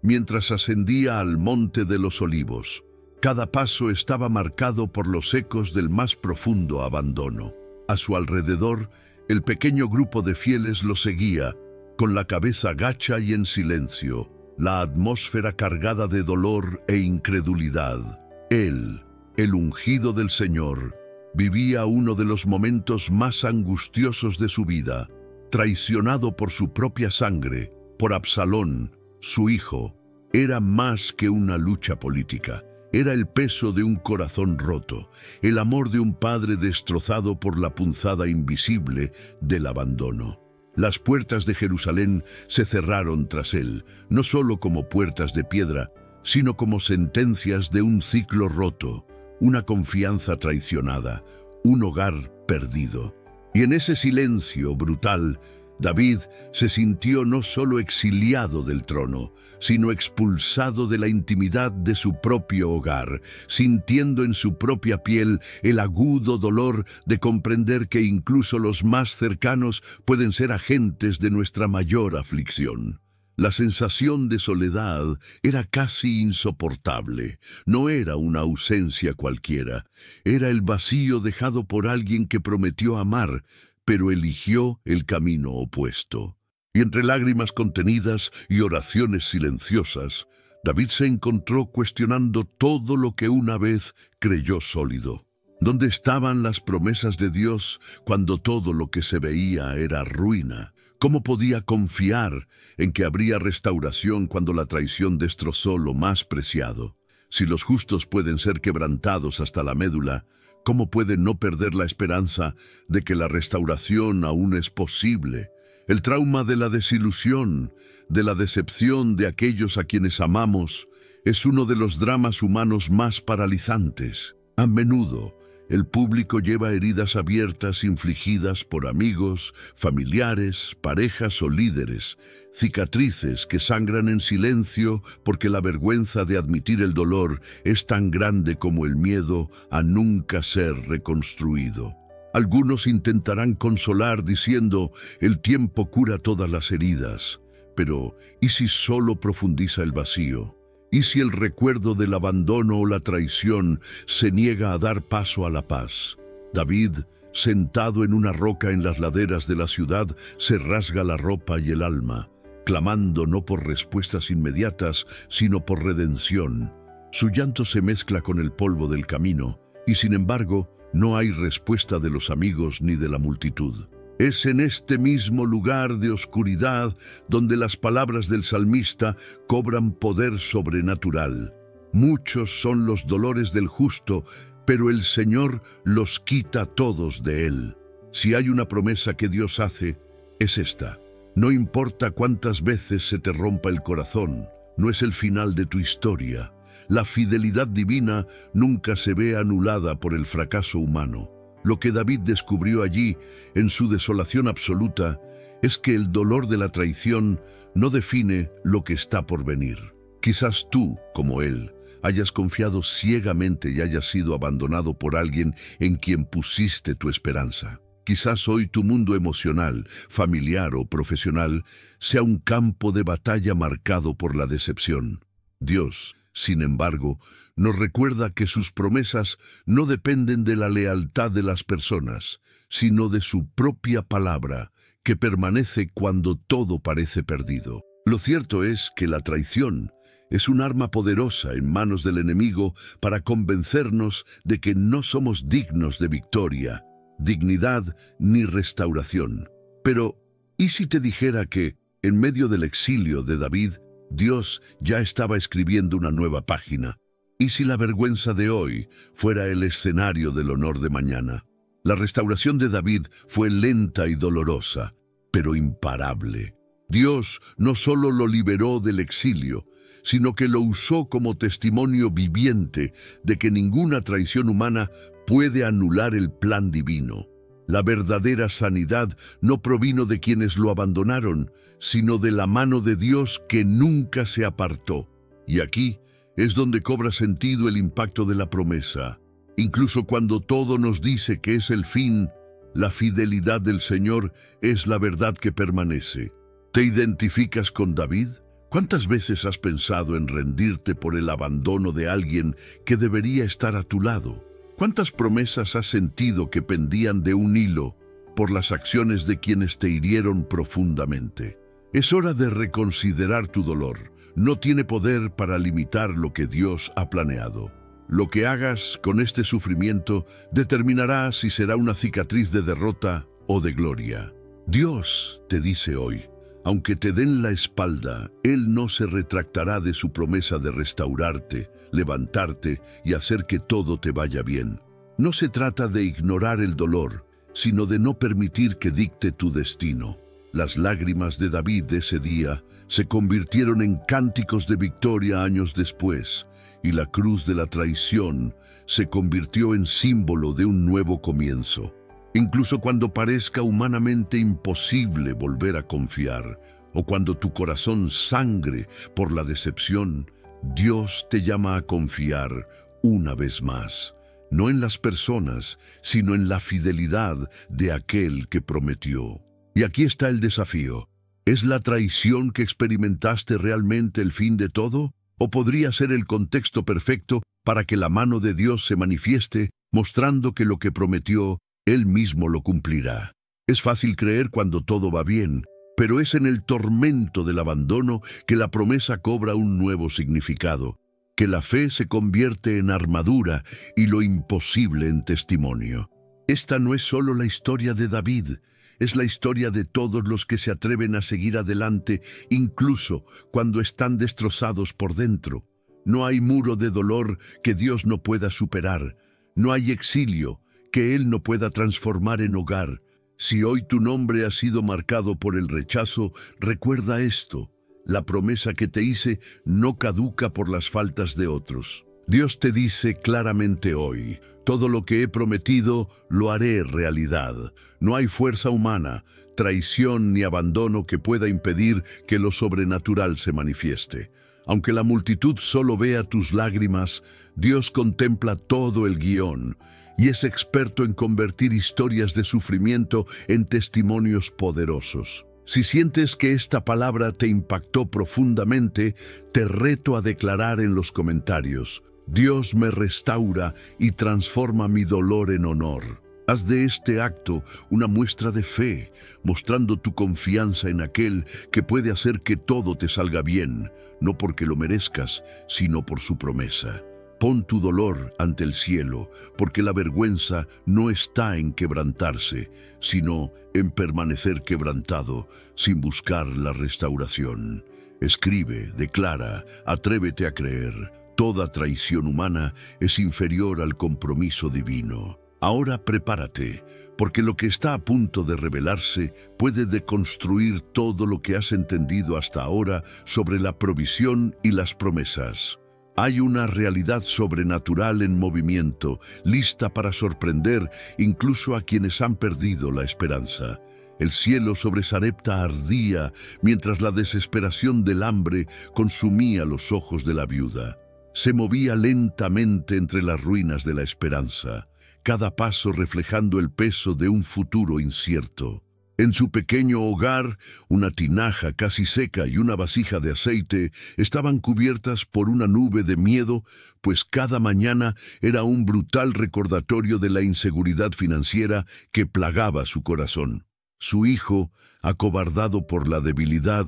mientras ascendía al Monte de los Olivos. Cada paso estaba marcado por los ecos del más profundo abandono. A su alrededor, el pequeño grupo de fieles lo seguía, con la cabeza gacha y en silencio, la atmósfera cargada de dolor e incredulidad. Él, el ungido del Señor, vivía uno de los momentos más angustiosos de su vida, traicionado por su propia sangre, por Absalón, su hijo. Era más que una lucha política. Era el peso de un corazón roto, el amor de un padre destrozado por la punzada invisible del abandono. Las puertas de Jerusalén se cerraron tras él, no solo como puertas de piedra, sino como sentencias de un ciclo roto, una confianza traicionada, un hogar perdido. Y en ese silencio brutal, David se sintió no solo exiliado del trono, sino expulsado de la intimidad de su propio hogar, sintiendo en su propia piel el agudo dolor de comprender que incluso los más cercanos pueden ser agentes de nuestra mayor aflicción. La sensación de soledad era casi insoportable. No era una ausencia cualquiera, era el vacío dejado por alguien que prometió amar, pero eligió el camino opuesto. Y entre lágrimas contenidas y oraciones silenciosas, David se encontró cuestionando todo lo que una vez creyó sólido. ¿Dónde estaban las promesas de Dios cuando todo lo que se veía era ruina? ¿Cómo podía confiar en que habría restauración cuando la traición destrozó lo más preciado? Si los justos pueden ser quebrantados hasta la médula, ¿cómo puede no perder la esperanza de que la restauración aún es posible? El trauma de la desilusión, de la decepción de aquellos a quienes amamos, es uno de los dramas humanos más paralizantes. A menudo, el público lleva heridas abiertas infligidas por amigos, familiares, parejas o líderes, cicatrices que sangran en silencio porque la vergüenza de admitir el dolor es tan grande como el miedo a nunca ser reconstruido. Algunos intentarán consolar diciendo, el tiempo cura todas las heridas, pero ¿y si solo profundiza el vacío? ¿Y si el recuerdo del abandono o la traición se niega a dar paso a la paz? David, sentado en una roca en las laderas de la ciudad, se rasga la ropa y el alma, clamando no por respuestas inmediatas, sino por redención. Su llanto se mezcla con el polvo del camino, y sin embargo, no hay respuesta de los amigos ni de la multitud. Es en este mismo lugar de oscuridad donde las palabras del salmista cobran poder sobrenatural. Muchos son los dolores del justo, pero el Señor los quita todos de él. Si hay una promesa que Dios hace, es esta. No importa cuántas veces se te rompa el corazón, no es el final de tu historia. La fidelidad divina nunca se ve anulada por el fracaso humano. Lo que David descubrió allí, en su desolación absoluta, es que el dolor de la traición no define lo que está por venir. Quizás tú, como él, hayas confiado ciegamente y hayas sido abandonado por alguien en quien pusiste tu esperanza. Quizás hoy tu mundo emocional, familiar o profesional sea un campo de batalla marcado por la decepción. Dios, sin embargo, nos recuerda que sus promesas no dependen de la lealtad de las personas, sino de su propia palabra, que permanece cuando todo parece perdido. Lo cierto es que la traición es un arma poderosa en manos del enemigo para convencernos de que no somos dignos de victoria, dignidad ni restauración. Pero, ¿y si te dijera que, en medio del exilio de David, Dios ya estaba escribiendo una nueva página? ¿Y si la vergüenza de hoy fuera el escenario del honor de mañana? La restauración de David fue lenta y dolorosa, pero imparable. Dios no solo lo liberó del exilio, sino que lo usó como testimonio viviente de que ninguna traición humana puede anular el plan divino. La verdadera sanidad no provino de quienes lo abandonaron, sino de la mano de Dios que nunca se apartó. Y aquí es donde cobra sentido el impacto de la promesa. Incluso cuando todo nos dice que es el fin, la fidelidad del Señor es la verdad que permanece. ¿Te identificas con David? ¿Cuántas veces has pensado en rendirte por el abandono de alguien que debería estar a tu lado? ¿Cuántas promesas has sentido que pendían de un hilo por las acciones de quienes te hirieron profundamente? Es hora de reconsiderar tu dolor. No tiene poder para limitar lo que Dios ha planeado. Lo que hagas con este sufrimiento determinará si será una cicatriz de derrota o de gloria. Dios te dice hoy: aunque te den la espalda, Él no se retractará de su promesa de restaurarte, levantarte y hacer que todo te vaya bien. No se trata de ignorar el dolor, sino de no permitir que dicte tu destino. Las lágrimas de David de ese día se convirtieron en cánticos de victoria años después, y la cruz de la traición se convirtió en símbolo de un nuevo comienzo. Incluso cuando parezca humanamente imposible volver a confiar, o cuando tu corazón sangre por la decepción, Dios te llama a confiar una vez más, no en las personas, sino en la fidelidad de aquel que prometió. Y aquí está el desafío. ¿Es la traición que experimentaste realmente el fin de todo? ¿O podría ser el contexto perfecto para que la mano de Dios se manifieste, mostrando que lo que prometió Él mismo lo cumplirá? Es fácil creer cuando todo va bien, pero es en el tormento del abandono que la promesa cobra un nuevo significado, que la fe se convierte en armadura y lo imposible en testimonio. Esta no es solo la historia de David, es la historia de todos los que se atreven a seguir adelante, incluso cuando están destrozados por dentro. No hay muro de dolor que Dios no pueda superar, no hay exilio que Él no pueda transformar en hogar. Si hoy tu nombre ha sido marcado por el rechazo, recuerda esto: la promesa que te hice no caduca por las faltas de otros. Dios te dice claramente hoy: todo lo que he prometido lo haré realidad. No hay fuerza humana, traición ni abandono que pueda impedir que lo sobrenatural se manifieste. Aunque la multitud solo vea tus lágrimas, Dios contempla todo el guión y es experto en convertir historias de sufrimiento en testimonios poderosos. Si sientes que esta palabra te impactó profundamente, te reto a declarar en los comentarios: Dios me restaura y transforma mi dolor en honor. Haz de este acto una muestra de fe, mostrando tu confianza en aquel que puede hacer que todo te salga bien, no porque lo merezcas, sino por su promesa. Pon tu dolor ante el cielo, porque la vergüenza no está en quebrantarse, sino en permanecer quebrantado, sin buscar la restauración. Escribe, declara, atrévete a creer. Toda traición humana es inferior al compromiso divino. Ahora prepárate, porque lo que está a punto de revelarse puede deconstruir todo lo que has entendido hasta ahora sobre la provisión y las promesas. Hay una realidad sobrenatural en movimiento, lista para sorprender incluso a quienes han perdido la esperanza. El cielo sobre Sarepta ardía mientras la desesperación del hambre consumía los ojos de la viuda. Se movía lentamente entre las ruinas de la esperanza. cada paso reflejando el peso de un futuro incierto. En su pequeño hogar, una tinaja casi seca y una vasija de aceite estaban cubiertas por una nube de miedo, pues cada mañana era un brutal recordatorio de la inseguridad financiera que plagaba su corazón. Su hijo, acobardado por la debilidad,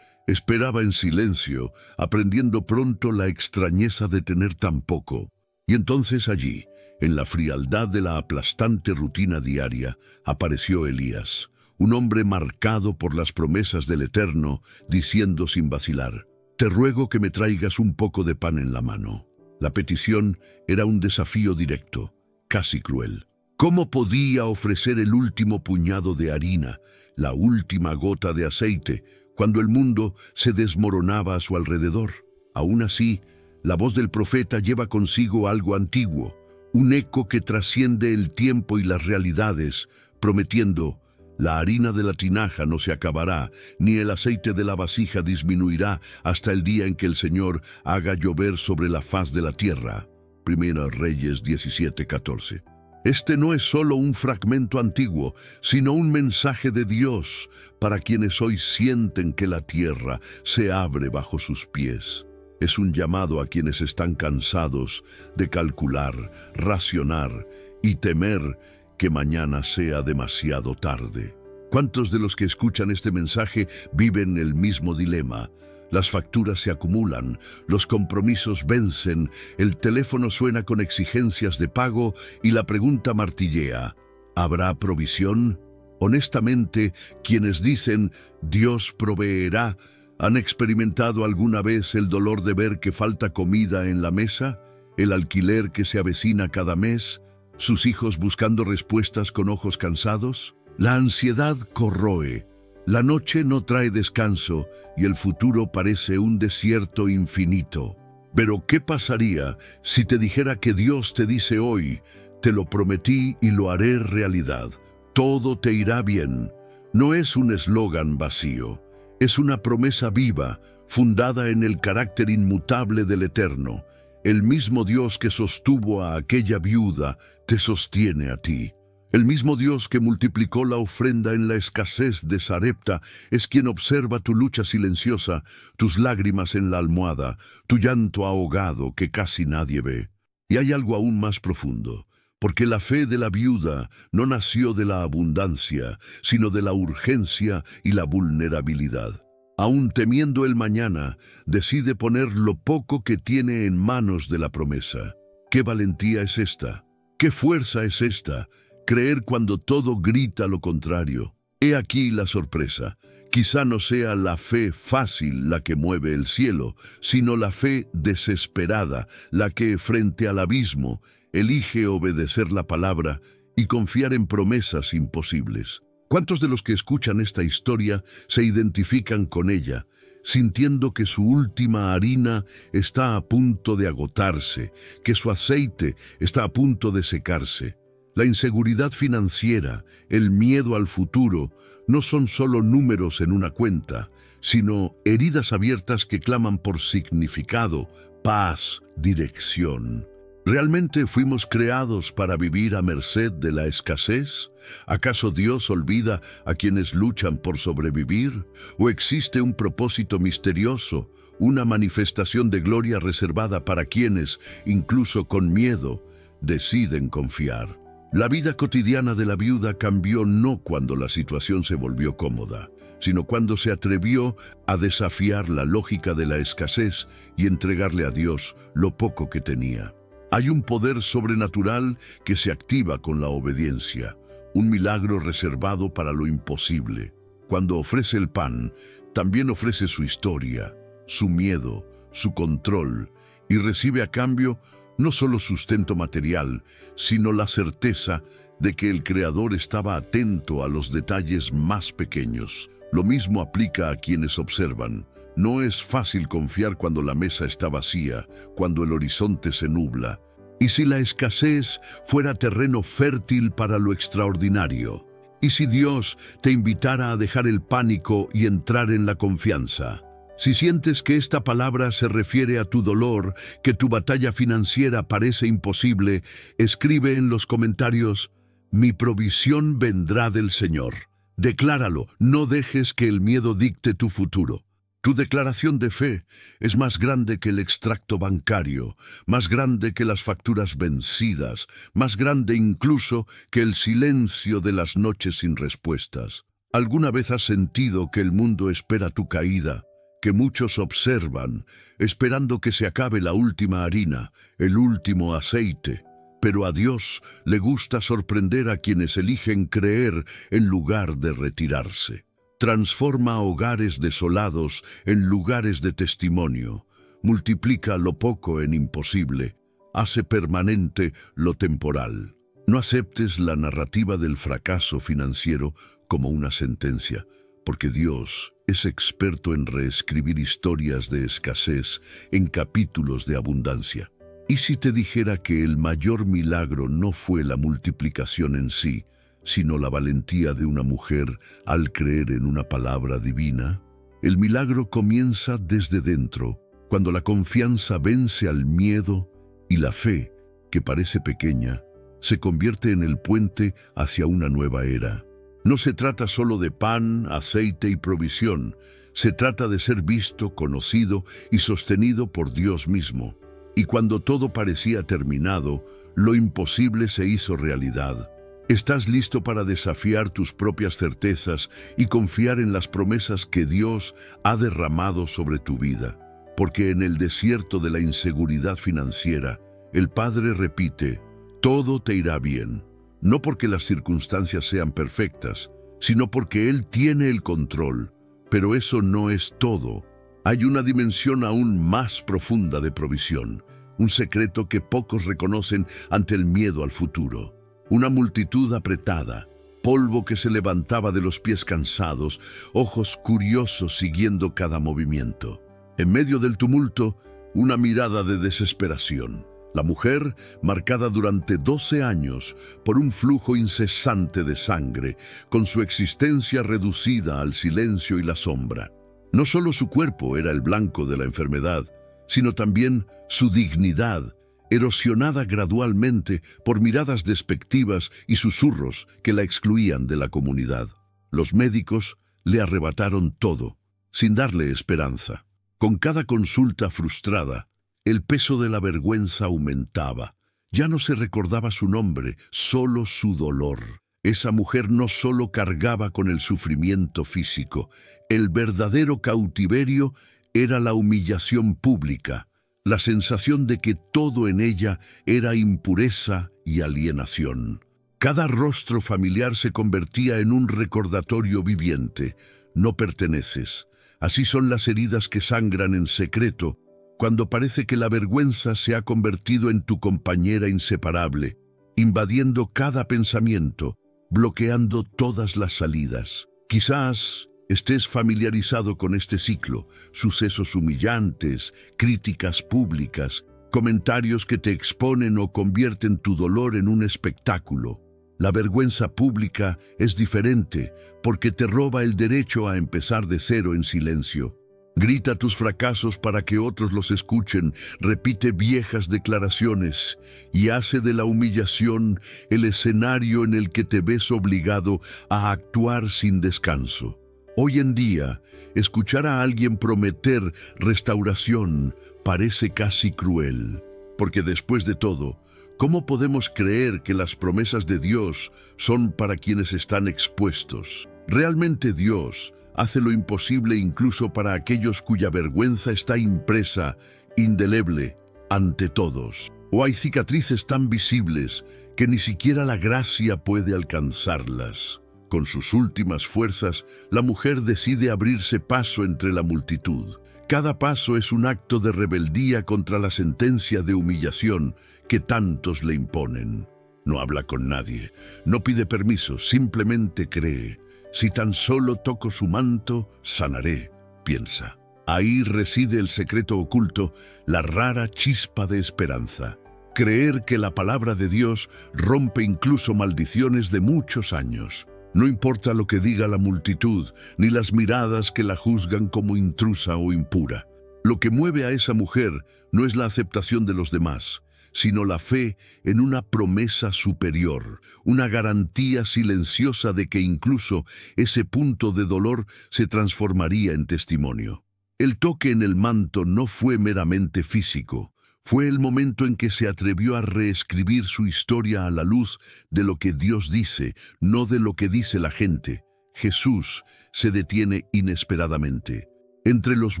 esperaba en silencio, aprendiendo pronto la extrañeza de tener tan poco. Y entonces allí, en la frialdad de la aplastante rutina diaria, apareció Elías, un hombre marcado por las promesas del Eterno, diciendo sin vacilar: «Te ruego que me traigas un poco de pan en la mano». La petición era un desafío directo, casi cruel. ¿Cómo podía ofrecer el último puñado de harina, la última gota de aceite, cuando el mundo se desmoronaba a su alrededor? Aún así, la voz del profeta lleva consigo algo antiguo, un eco que trasciende el tiempo y las realidades, prometiendo: «La harina de la tinaja no se acabará, ni el aceite de la vasija disminuirá hasta el día en que el Señor haga llover sobre la faz de la tierra». Primera Reyes 17:14. Este no es solo un fragmento antiguo, sino un mensaje de Dios para quienes hoy sienten que la tierra se abre bajo sus pies. Es un llamado a quienes están cansados de calcular, racionar y temer que mañana sea demasiado tarde. ¿Cuántos de los que escuchan este mensaje viven el mismo dilema? Las facturas se acumulan, los compromisos vencen, el teléfono suena con exigencias de pago y la pregunta martillea: ¿habrá provisión? Honestamente, quienes dicen «Dios proveerá», ¿han experimentado alguna vez el dolor de ver que falta comida en la mesa? ¿El alquiler que se avecina cada mes? ¿Sus hijos buscando respuestas con ojos cansados? La ansiedad corroe. La noche no trae descanso y el futuro parece un desierto infinito. Pero ¿qué pasaría si te dijera que Dios te dice hoy: «Te lo prometí y lo haré realidad. Todo te irá bien»? No es un eslogan vacío, es una promesa viva, fundada en el carácter inmutable del Eterno. El mismo Dios que sostuvo a aquella viuda te sostiene a ti. El mismo Dios que multiplicó la ofrenda en la escasez de Sarepta es quien observa tu lucha silenciosa, tus lágrimas en la almohada, tu llanto ahogado que casi nadie ve. Y hay algo aún más profundo, porque la fe de la viuda no nació de la abundancia, sino de la urgencia y la vulnerabilidad. Aún temiendo el mañana, decide poner lo poco que tiene en manos de la promesa. ¿Qué valentía es esta? ¿Qué fuerza es esta? Creer cuando todo grita lo contrario. He aquí la sorpresa. Quizá no sea la fe fácil la que mueve el cielo, sino la fe desesperada, la que, frente al abismo, elige obedecer la palabra y confiar en promesas imposibles. ¿Cuántos de los que escuchan esta historia se identifican con ella, sintiendo que su última harina está a punto de agotarse, que su aceite está a punto de secarse? La inseguridad financiera, el miedo al futuro, no son solo números en una cuenta, sino heridas abiertas que claman por significado, paz, dirección. ¿Realmente fuimos creados para vivir a merced de la escasez? ¿Acaso Dios olvida a quienes luchan por sobrevivir? ¿O existe un propósito misterioso, una manifestación de gloria reservada para quienes, incluso con miedo, deciden confiar? La vida cotidiana de la viuda cambió no cuando la situación se volvió cómoda, sino cuando se atrevió a desafiar la lógica de la escasez y entregarle a Dios lo poco que tenía. Hay un poder sobrenatural que se activa con la obediencia, un milagro reservado para lo imposible. Cuando ofrece el pan, también ofrece su historia, su miedo, su control, y recibe a cambio no solo sustento material, sino la certeza de que el Creador estaba atento a los detalles más pequeños. Lo mismo aplica a quienes observan. No es fácil confiar cuando la mesa está vacía, cuando el horizonte se nubla. ¿Y si la escasez fuera terreno fértil para lo extraordinario? ¿Y si Dios te invitara a dejar el pánico y entrar en la confianza? Si sientes que esta palabra se refiere a tu dolor, que tu batalla financiera parece imposible, escribe en los comentarios: mi provisión vendrá del Señor. Decláralo, no dejes que el miedo dicte tu futuro. Tu declaración de fe es más grande que el extracto bancario, más grande que las facturas vencidas, más grande incluso que el silencio de las noches sin respuestas. ¿Alguna vez has sentido que el mundo espera tu caída, que muchos observan, esperando que se acabe la última harina, el último aceite? Pero a Dios le gusta sorprender a quienes eligen creer en lugar de retirarse. Transforma hogares desolados en lugares de testimonio. Multiplica lo poco en imposible. Hace permanente lo temporal. No aceptes la narrativa del fracaso financiero como una sentencia, porque Dios es experto en reescribir historias de escasez en capítulos de abundancia. ¿Y si te dijera que el mayor milagro no fue la multiplicación en sí, sino la valentía de una mujer al creer en una palabra divina? El milagro comienza desde dentro, cuando la confianza vence al miedo y la fe, que parece pequeña, se convierte en el puente hacia una nueva era. No se trata solo de pan, aceite y provisión, se trata de ser visto, conocido y sostenido por Dios mismo. Y cuando todo parecía terminado, lo imposible se hizo realidad. ¿Estás listo para desafiar tus propias certezas y confiar en las promesas que Dios ha derramado sobre tu vida? Porque en el desierto de la inseguridad financiera, el Padre repite: todo te irá bien. No porque las circunstancias sean perfectas, sino porque Él tiene el control. Pero eso no es todo. Hay una dimensión aún más profunda de provisión, un secreto que pocos reconocen ante el miedo al futuro. Una multitud apretada, polvo que se levantaba de los pies cansados, ojos curiosos siguiendo cada movimiento. En medio del tumulto, una mirada de desesperación. La mujer, marcada durante 12 años por un flujo incesante de sangre, con su existencia reducida al silencio y la sombra. No solo su cuerpo era el blanco de la enfermedad, sino también su dignidad, erosionada gradualmente por miradas despectivas y susurros que la excluían de la comunidad. Los médicos le arrebataron todo, sin darle esperanza. Con cada consulta frustrada, el peso de la vergüenza aumentaba. Ya no se recordaba su nombre, solo su dolor. Esa mujer no solo cargaba con el sufrimiento físico, el verdadero cautiverio era la humillación pública, la sensación de que todo en ella era impureza y alienación. Cada rostro familiar se convertía en un recordatorio viviente. No perteneces. Así son las heridas que sangran en secreto, cuando parece que la vergüenza se ha convertido en tu compañera inseparable, invadiendo cada pensamiento, bloqueando todas las salidas. Quizás estés familiarizado con este ciclo: sucesos humillantes, críticas públicas, comentarios que te exponen o convierten tu dolor en un espectáculo. La vergüenza pública es diferente porque te roba el derecho a empezar de cero en silencio. Grita tus fracasos para que otros los escuchen, repite viejas declaraciones y hace de la humillación el escenario en el que te ves obligado a actuar sin descanso. Hoy en día, escuchar a alguien prometer restauración parece casi cruel, porque después de todo, ¿cómo podemos creer que las promesas de Dios son para quienes están expuestos? Realmente Dios hace lo imposible incluso para aquellos cuya vergüenza está impresa, indeleble, ante todos. O hay cicatrices tan visibles que ni siquiera la gracia puede alcanzarlas. Con sus últimas fuerzas, la mujer decide abrirse paso entre la multitud. Cada paso es un acto de rebeldía contra la sentencia de humillación que tantos le imponen. No habla con nadie, no pide permiso, simplemente cree. Si tan solo toco su manto, sanaré, piensa. Ahí reside el secreto oculto, la rara chispa de esperanza. Creer que la palabra de Dios rompe incluso maldiciones de muchos años. No importa lo que diga la multitud, ni las miradas que la juzgan como intrusa o impura. Lo que mueve a esa mujer no es la aceptación de los demás, sino la fe en una promesa superior, una garantía silenciosa de que incluso ese punto de dolor se transformaría en testimonio. El toque en el manto no fue meramente físico, fue el momento en que se atrevió a reescribir su historia a la luz de lo que Dios dice, no de lo que dice la gente. Jesús se detiene inesperadamente. Entre los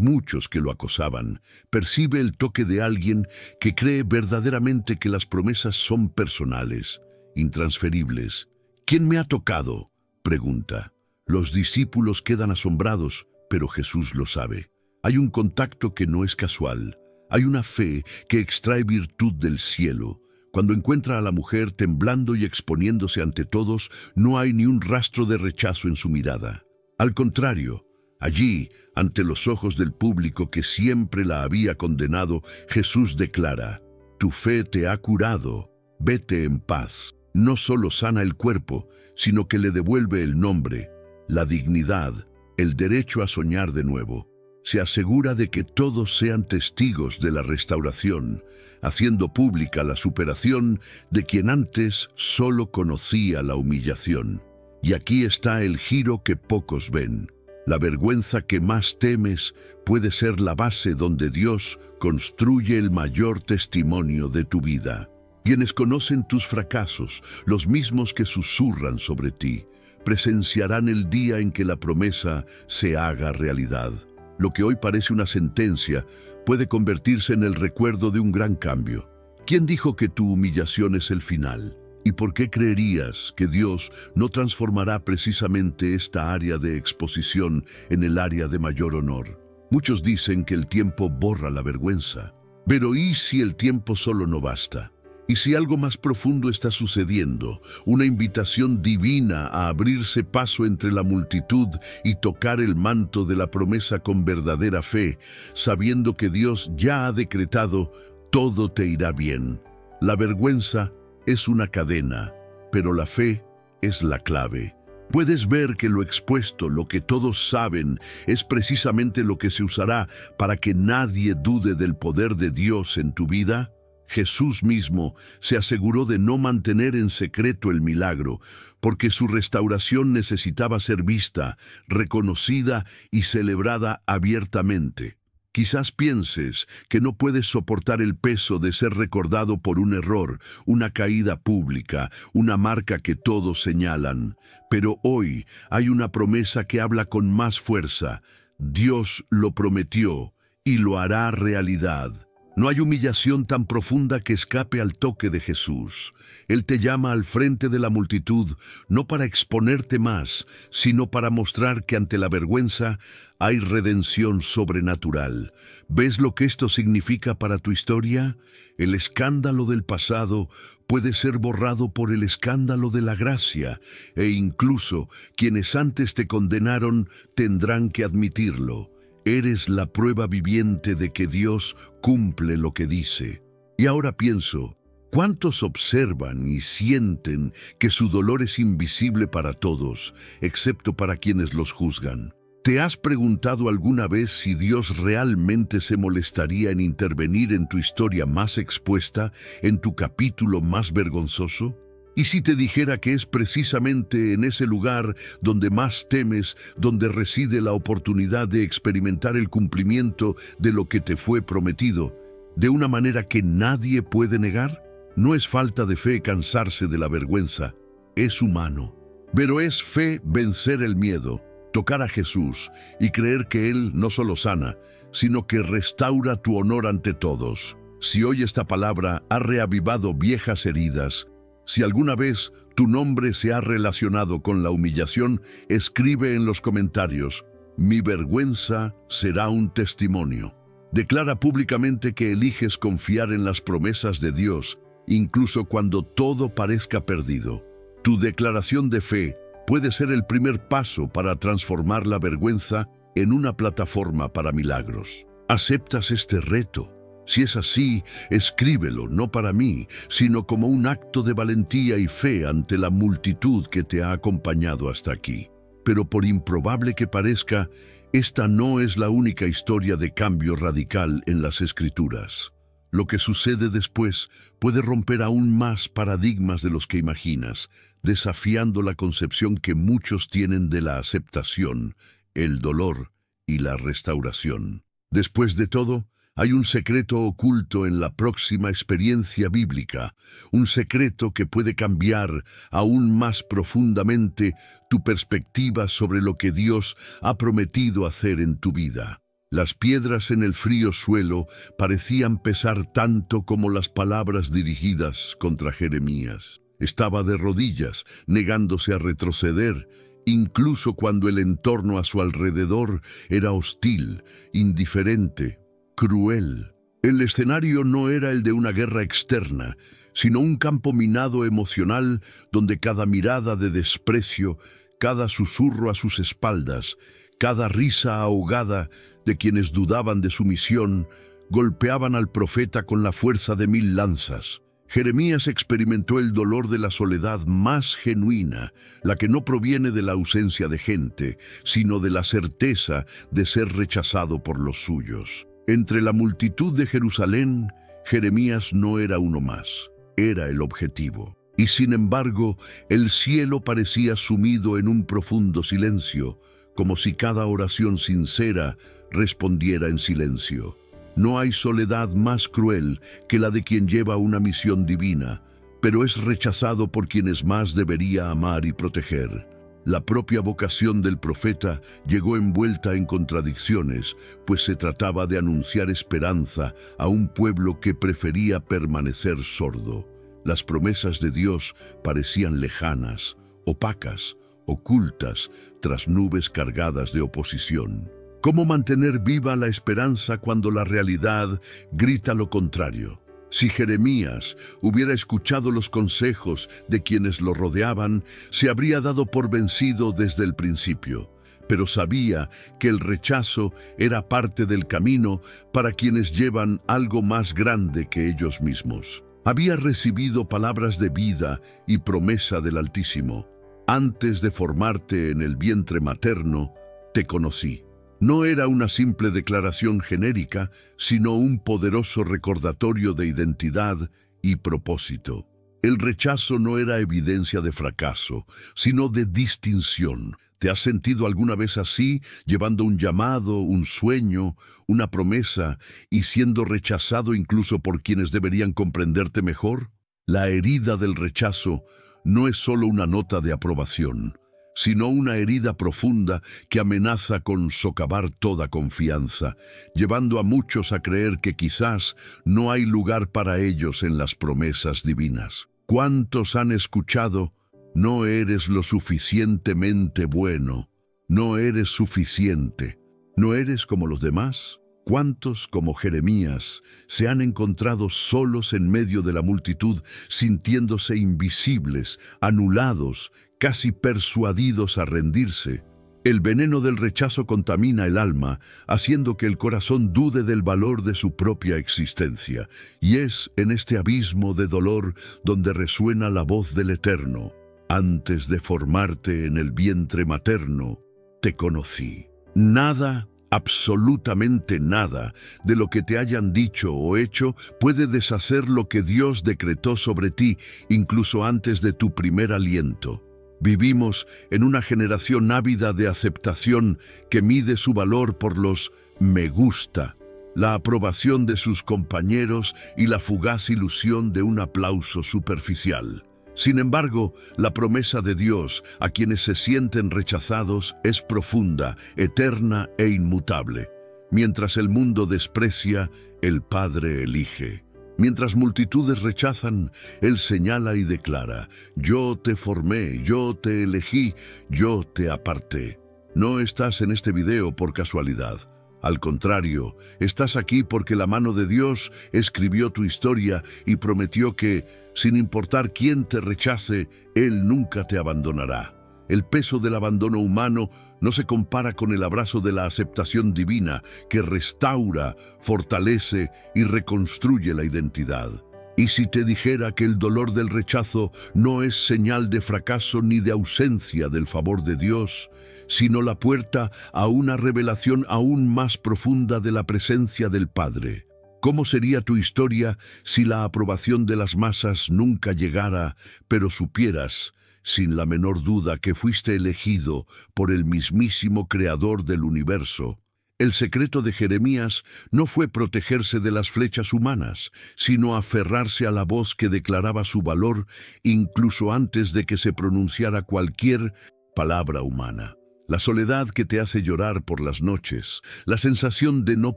muchos que lo acosaban, percibe el toque de alguien que cree verdaderamente que las promesas son personales, intransferibles. ¿Quién me ha tocado?, pregunta. Los discípulos quedan asombrados, pero Jesús lo sabe. Hay un contacto que no es casual. Hay una fe que extrae virtud del cielo. Cuando encuentra a la mujer temblando y exponiéndose ante todos, no hay ni un rastro de rechazo en su mirada. Al contrario, allí, ante los ojos del público que siempre la había condenado, Jesús declara: «Tu fe te ha curado, vete en paz». No solo sana el cuerpo, sino que le devuelve el nombre, la dignidad, el derecho a soñar de nuevo. Se asegura de que todos sean testigos de la restauración, haciendo pública la superación de quien antes solo conocía la humillación. Y aquí está el giro que pocos ven. La vergüenza que más temes puede ser la base donde Dios construye el mayor testimonio de tu vida. Quienes conocen tus fracasos, los mismos que susurran sobre ti, presenciarán el día en que la promesa se haga realidad. Lo que hoy parece una sentencia puede convertirse en el recuerdo de un gran cambio. ¿Quién dijo que tu humillación es el final? ¿Y por qué creerías que Dios no transformará precisamente esta área de exposición en el área de mayor honor? Muchos dicen que el tiempo borra la vergüenza. Pero ¿y si el tiempo solo no basta? ¿Y si algo más profundo está sucediendo? Una invitación divina a abrirse paso entre la multitud y tocar el manto de la promesa con verdadera fe, sabiendo que Dios ya ha decretado: todo te irá bien. La vergüenza es una cadena, pero la fe es la clave. ¿Puedes ver que lo expuesto, lo que todos saben, es precisamente lo que se usará para que nadie dude del poder de Dios en tu vida? Jesús mismo se aseguró de no mantener en secreto el milagro, porque su restauración necesitaba ser vista, reconocida y celebrada abiertamente. Quizás pienses que no puedes soportar el peso de ser recordado por un error, una caída pública, una marca que todos señalan. Pero hoy hay una promesa que habla con más fuerza. Dios lo prometió y lo hará realidad. No hay humillación tan profunda que escape al toque de Jesús. Él te llama al frente de la multitud, no para exponerte más, sino para mostrar que ante la vergüenza hay redención sobrenatural. ¿Ves lo que esto significa para tu historia? El escándalo del pasado puede ser borrado por el escándalo de la gracia, e incluso quienes antes te condenaron tendrán que admitirlo. Eres la prueba viviente de que Dios cumple lo que dice. Y ahora pienso, ¿cuántos observan y sienten que su dolor es invisible para todos, excepto para quienes los juzgan? ¿Te has preguntado alguna vez si Dios realmente se molestaría en intervenir en tu historia más expuesta, en tu capítulo más vergonzoso? ¿Y si te dijera que es precisamente en ese lugar donde más temes, donde reside la oportunidad de experimentar el cumplimiento de lo que te fue prometido, de una manera que nadie puede negar? No es falta de fe cansarse de la vergüenza, es humano. Pero es fe vencer el miedo, tocar a Jesús y creer que Él no solo sana, sino que restaura tu honor ante todos. Si hoy esta palabra ha reavivado viejas heridas, si alguna vez tu nombre se ha relacionado con la humillación, escribe en los comentarios: mi vergüenza será un testimonio. Declara públicamente que eliges confiar en las promesas de Dios, incluso cuando todo parezca perdido. Tu declaración de fe puede ser el primer paso para transformar la vergüenza en una plataforma para milagros. ¿Aceptas este reto? Si es así, escríbelo, no para mí, sino como un acto de valentía y fe ante la multitud que te ha acompañado hasta aquí. Pero por improbable que parezca, esta no es la única historia de cambio radical en las Escrituras. Lo que sucede después puede romper aún más paradigmas de los que imaginas, desafiando la concepción que muchos tienen de la aceptación, el dolor y la restauración. Después de todo, hay un secreto oculto en la próxima experiencia bíblica, un secreto que puede cambiar aún más profundamente tu perspectiva sobre lo que Dios ha prometido hacer en tu vida. Las piedras en el frío suelo parecían pesar tanto como las palabras dirigidas contra Jeremías. Estaba de rodillas, negándose a retroceder, incluso cuando el entorno a su alrededor era hostil, indiferente, cruel. El escenario no era el de una guerra externa, sino un campo minado emocional donde cada mirada de desprecio, cada susurro a sus espaldas, cada risa ahogada de quienes dudaban de su misión, golpeaban al profeta con la fuerza de 1000 lanzas. Jeremías experimentó el dolor de la soledad más genuina, la que no proviene de la ausencia de gente, sino de la certeza de ser rechazado por los suyos. Entre la multitud de Jerusalén, Jeremías no era uno más, era el objetivo. Y sin embargo, el cielo parecía sumido en un profundo silencio, como si cada oración sincera respondiera en silencio. No hay soledad más cruel que la de quien lleva una misión divina, pero es rechazado por quienes más debería amar y proteger. La propia vocación del profeta llegó envuelta en contradicciones, pues se trataba de anunciar esperanza a un pueblo que prefería permanecer sordo. Las promesas de Dios parecían lejanas, opacas, ocultas, tras nubes cargadas de oposición. ¿Cómo mantener viva la esperanza cuando la realidad grita lo contrario? Si Jeremías hubiera escuchado los consejos de quienes lo rodeaban, se habría dado por vencido desde el principio, pero sabía que el rechazo era parte del camino para quienes llevan algo más grande que ellos mismos. Había recibido palabras de vida y promesa del Altísimo. Antes de formarte en el vientre materno, te conocí. No era una simple declaración genérica, sino un poderoso recordatorio de identidad y propósito. El rechazo no era evidencia de fracaso, sino de distinción. ¿Te has sentido alguna vez así, llevando un llamado, un sueño, una promesa, y siendo rechazado incluso por quienes deberían comprenderte mejor? La herida del rechazo no es solo una nota de aprobación, sino una herida profunda que amenaza con socavar toda confianza, llevando a muchos a creer que quizás no hay lugar para ellos en las promesas divinas. ¿Cuántos han escuchado: no eres lo suficientemente bueno, no eres suficiente, no eres como los demás? ¿Cuántos, como Jeremías, se han encontrado solos en medio de la multitud, sintiéndose invisibles, anulados, casi persuadidos a rendirse? El veneno del rechazo contamina el alma, haciendo que el corazón dude del valor de su propia existencia. Y es en este abismo de dolor donde resuena la voz del Eterno: antes de formarte en el vientre materno, te conocí. Nada, absolutamente nada, de lo que te hayan dicho o hecho puede deshacer lo que Dios decretó sobre ti, incluso antes de tu primer aliento. Vivimos en una generación ávida de aceptación que mide su valor por los me gusta, la aprobación de sus compañeros y la fugaz ilusión de un aplauso superficial. Sin embargo, la promesa de Dios a quienes se sienten rechazados es profunda, eterna e inmutable. Mientras el mundo desprecia, el Padre elige. Mientras multitudes rechazan, Él señala y declara: yo te formé, yo te elegí, yo te aparté. No estás en este video por casualidad. Al contrario, estás aquí porque la mano de Dios escribió tu historia y prometió que, sin importar quién te rechace, Él nunca te abandonará. El peso del abandono humano no se compara con el abrazo de la aceptación divina que restaura, fortalece y reconstruye la identidad. Y si te dijera que el dolor del rechazo no es señal de fracaso ni de ausencia del favor de Dios, sino la puerta a una revelación aún más profunda de la presencia del Padre. ¿Cómo sería tu historia si la aprobación de las masas nunca llegara, pero supieras, sin la menor duda, que fuiste elegido por el mismísimo Creador del universo? El secreto de Jeremías no fue protegerse de las flechas humanas, sino aferrarse a la voz que declaraba su valor incluso antes de que se pronunciara cualquier palabra humana. La soledad que te hace llorar por las noches, la sensación de no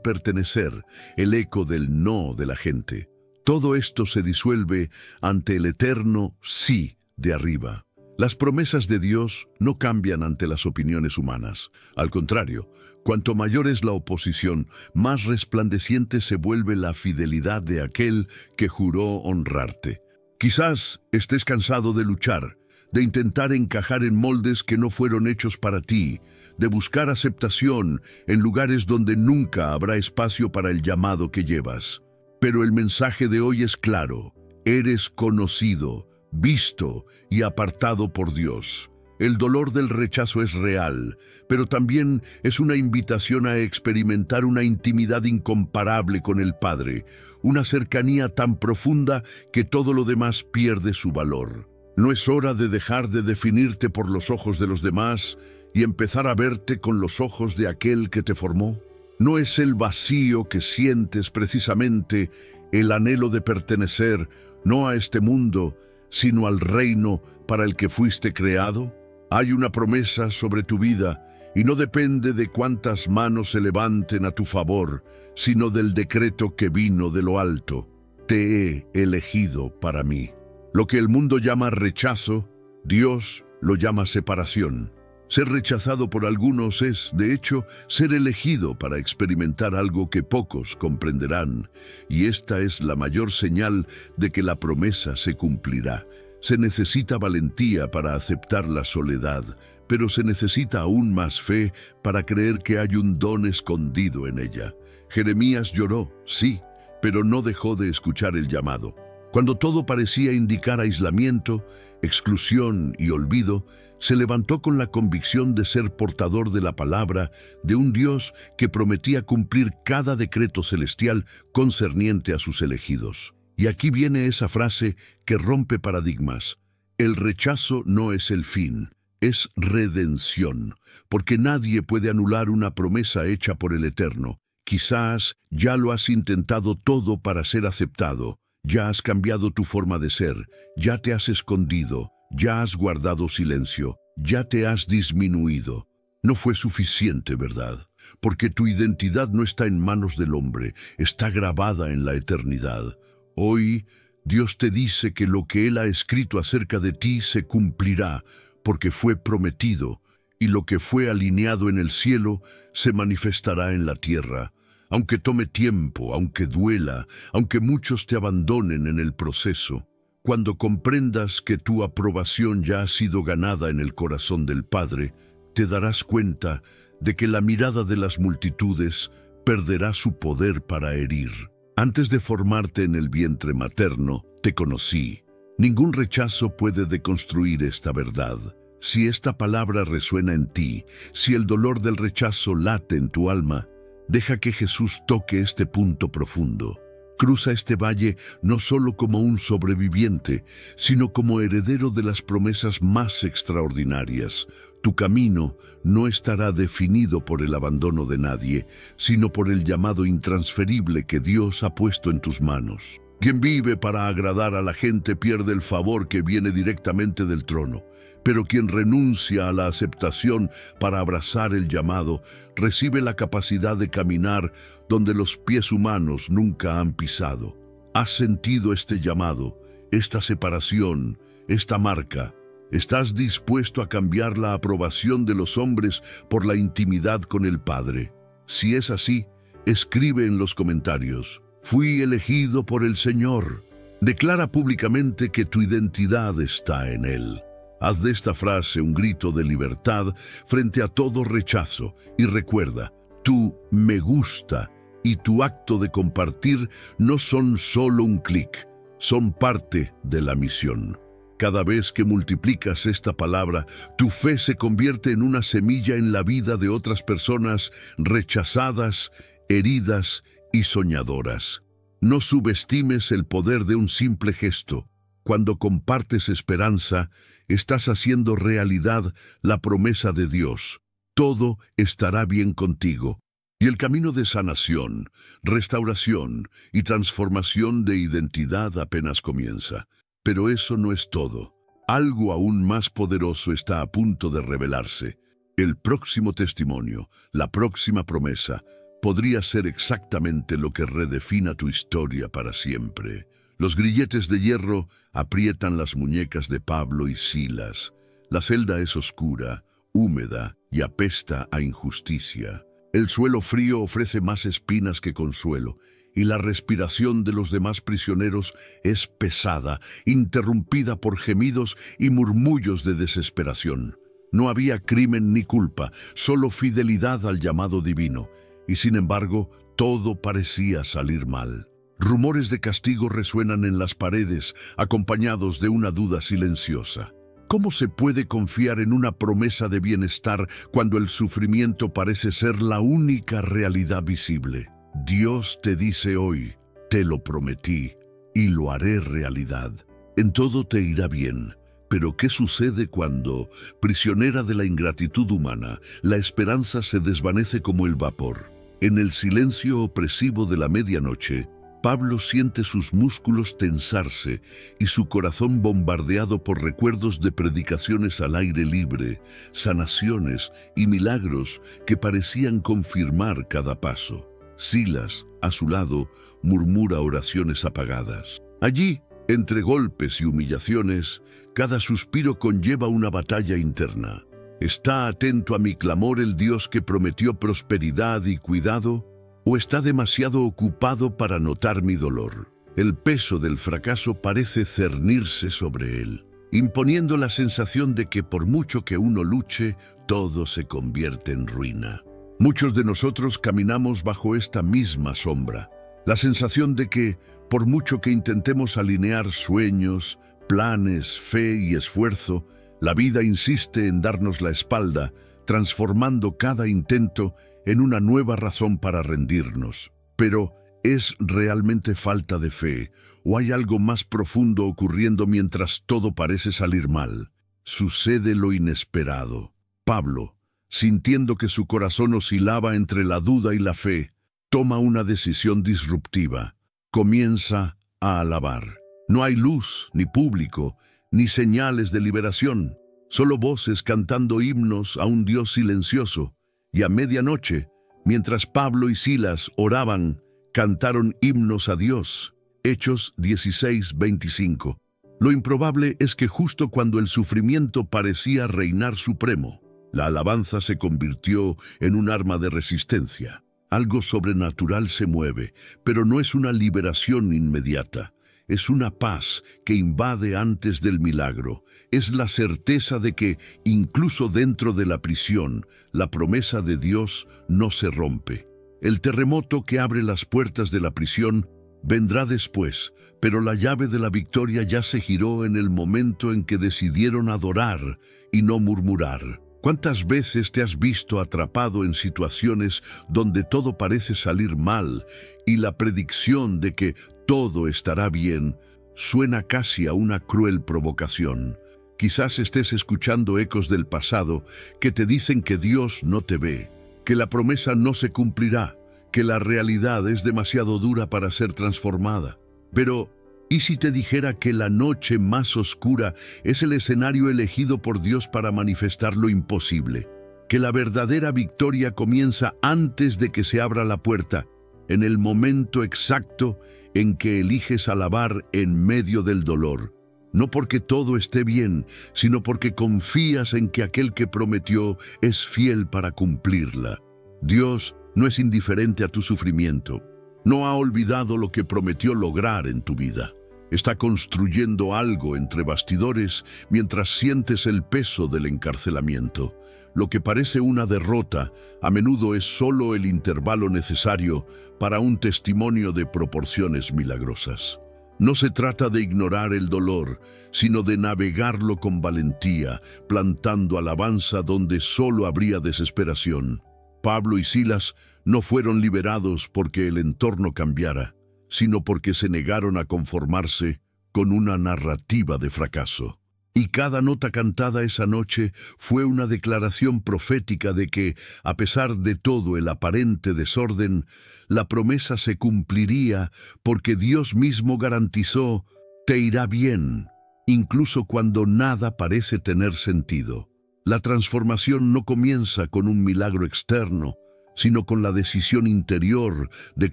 pertenecer, el eco del no de la gente. Todo esto se disuelve ante el eterno sí de arriba. Las promesas de Dios no cambian ante las opiniones humanas. Al contrario, cuanto mayor es la oposición, más resplandeciente se vuelve la fidelidad de aquel que juró honrarte. Quizás estés cansado de luchar, de intentar encajar en moldes que no fueron hechos para ti, de buscar aceptación en lugares donde nunca habrá espacio para el llamado que llevas. Pero el mensaje de hoy es claro: eres conocido, visto y apartado por Dios. El dolor del rechazo es real, pero también es una invitación a experimentar una intimidad incomparable con el Padre, una cercanía tan profunda que todo lo demás pierde su valor. ¿No es hora de dejar de definirte por los ojos de los demás y empezar a verte con los ojos de aquel que te formó? ¿No es el vacío que sientes precisamente el anhelo de pertenecer, no a este mundo, sino al reino para el que fuiste creado? Hay una promesa sobre tu vida y no depende de cuántas manos se levanten a tu favor, sino del decreto que vino de lo alto. Te he elegido para mí. Lo que el mundo llama rechazo, Dios lo llama separación. Ser rechazado por algunos es, de hecho, ser elegido para experimentar algo que pocos comprenderán, y esta es la mayor señal de que la promesa se cumplirá. Se necesita valentía para aceptar la soledad, pero se necesita aún más fe para creer que hay un don escondido en ella. Jeremías lloró, sí, pero no dejó de escuchar el llamado. Cuando todo parecía indicar aislamiento, exclusión y olvido, se levantó con la convicción de ser portador de la palabra de un Dios que prometía cumplir cada decreto celestial concerniente a sus elegidos. Y aquí viene esa frase que rompe paradigmas: el rechazo no es el fin, es redención, porque nadie puede anular una promesa hecha por el Eterno. Quizás ya lo has intentado todo para ser aceptado. Ya has cambiado tu forma de ser, ya te has escondido, ya has guardado silencio, ya te has disminuido. No fue suficiente, ¿verdad? Porque tu identidad no está en manos del hombre, está grabada en la eternidad. Hoy, Dios te dice que lo que Él ha escrito acerca de ti se cumplirá, porque fue prometido, y lo que fue alineado en el cielo se manifestará en la tierra. Aunque tome tiempo, aunque duela, aunque muchos te abandonen en el proceso, cuando comprendas que tu aprobación ya ha sido ganada en el corazón del Padre, te darás cuenta de que la mirada de las multitudes perderá su poder para herir. Antes de formarte en el vientre materno, te conocí. Ningún rechazo puede deconstruir esta verdad. Si esta palabra resuena en ti, si el dolor del rechazo late en tu alma, deja que Jesús toque este punto profundo. Cruza este valle no solo como un sobreviviente, sino como heredero de las promesas más extraordinarias. Tu camino no estará definido por el abandono de nadie, sino por el llamado intransferible que Dios ha puesto en tus manos. Quien vive para agradar a la gente pierde el favor que viene directamente del trono. Pero quien renuncia a la aceptación para abrazar el llamado, recibe la capacidad de caminar donde los pies humanos nunca han pisado. ¿Has sentido este llamado, esta separación, esta marca? ¿Estás dispuesto a cambiar la aprobación de los hombres por la intimidad con el Padre? Si es así, escribe en los comentarios: fui elegido por el Señor. Declara públicamente que tu identidad está en Él. Haz de esta frase un grito de libertad frente a todo rechazo y recuerda, tu me gusta y tu acto de compartir no son solo un clic, son parte de la misión. Cada vez que multiplicas esta palabra, tu fe se convierte en una semilla en la vida de otras personas rechazadas, heridas y soñadoras. No subestimes el poder de un simple gesto. Cuando compartes esperanza, estás haciendo realidad la promesa de Dios. Todo estará bien contigo. Y el camino de sanación, restauración y transformación de identidad apenas comienza. Pero eso no es todo. Algo aún más poderoso está a punto de revelarse. El próximo testimonio, la próxima promesa, podría ser exactamente lo que redefina tu historia para siempre. Los grilletes de hierro aprietan las muñecas de Pablo y Silas. La celda es oscura, húmeda y apesta a injusticia. El suelo frío ofrece más espinas que consuelo, y la respiración de los demás prisioneros es pesada, interrumpida por gemidos y murmullos de desesperación. No había crimen ni culpa, solo fidelidad al llamado divino, y sin embargo, todo parecía salir mal. Rumores de castigo resuenan en las paredes, acompañados de una duda silenciosa. ¿Cómo se puede confiar en una promesa de bienestar cuando el sufrimiento parece ser la única realidad visible? Dios te dice hoy, te lo prometí y lo haré realidad. En todo te irá bien. Pero ¿qué sucede cuando, prisionera de la ingratitud humana, la esperanza se desvanece como el vapor? En el silencio opresivo de la medianoche, Pablo siente sus músculos tensarse y su corazón bombardeado por recuerdos de predicaciones al aire libre, sanaciones y milagros que parecían confirmar cada paso. Silas, a su lado, murmura oraciones apagadas. Allí, entre golpes y humillaciones, cada suspiro conlleva una batalla interna. ¿Está atento a mi clamor el Dios que prometió prosperidad y cuidado? ¿O está demasiado ocupado para notar mi dolor? El peso del fracaso parece cernirse sobre él, imponiendo la sensación de que por mucho que uno luche, todo se convierte en ruina. Muchos de nosotros caminamos bajo esta misma sombra, la sensación de que, por mucho que intentemos alinear sueños, planes, fe y esfuerzo, la vida insiste en darnos la espalda, transformando cada intento en una nueva razón para rendirnos. Pero, ¿es realmente falta de fe o hay algo más profundo ocurriendo mientras todo parece salir mal? Sucede lo inesperado. Pablo, sintiendo que su corazón oscilaba entre la duda y la fe, toma una decisión disruptiva. Comienza a alabar. No hay luz, ni público, ni señales de liberación, solo voces cantando himnos a un Dios silencioso. Y a medianoche, mientras Pablo y Silas oraban, cantaron himnos a Dios. Hechos 16:25. Lo improbable es que justo cuando el sufrimiento parecía reinar supremo, la alabanza se convirtió en un arma de resistencia. Algo sobrenatural se mueve, pero no es una liberación inmediata. Es una paz que invade antes del milagro. Es la certeza de que, incluso dentro de la prisión, la promesa de Dios no se rompe. El terremoto que abre las puertas de la prisión vendrá después, pero la llave de la victoria ya se giró en el momento en que decidieron adorar y no murmurar. ¿Cuántas veces te has visto atrapado en situaciones donde todo parece salir mal y la predicción de que todo estará bien suena casi a una cruel provocación? Quizás estés escuchando ecos del pasado que te dicen que Dios no te ve, que la promesa no se cumplirá, que la realidad es demasiado dura para ser transformada. Pero, ¿y si te dijera que la noche más oscura es el escenario elegido por Dios para manifestar lo imposible? Que la verdadera victoria comienza antes de que se abra la puerta, en el momento exacto en que eliges alabar en medio del dolor. No porque todo esté bien, sino porque confías en que aquel que prometió es fiel para cumplirla. Dios no es indiferente a tu sufrimiento. No ha olvidado lo que prometió lograr en tu vida. Está construyendo algo entre bastidores mientras sientes el peso del encarcelamiento. Lo que parece una derrota, a menudo es solo el intervalo necesario para un testimonio de proporciones milagrosas. No se trata de ignorar el dolor, sino de navegarlo con valentía, plantando alabanza donde solo habría desesperación. Pablo y Silas no fueron liberados porque el entorno cambiara, sino porque se negaron a conformarse con una narrativa de fracaso. Y cada nota cantada esa noche fue una declaración profética de que, a pesar de todo el aparente desorden, la promesa se cumpliría porque Dios mismo garantizó: te irá bien, incluso cuando nada parece tener sentido. La transformación no comienza con un milagro externo, sino con la decisión interior de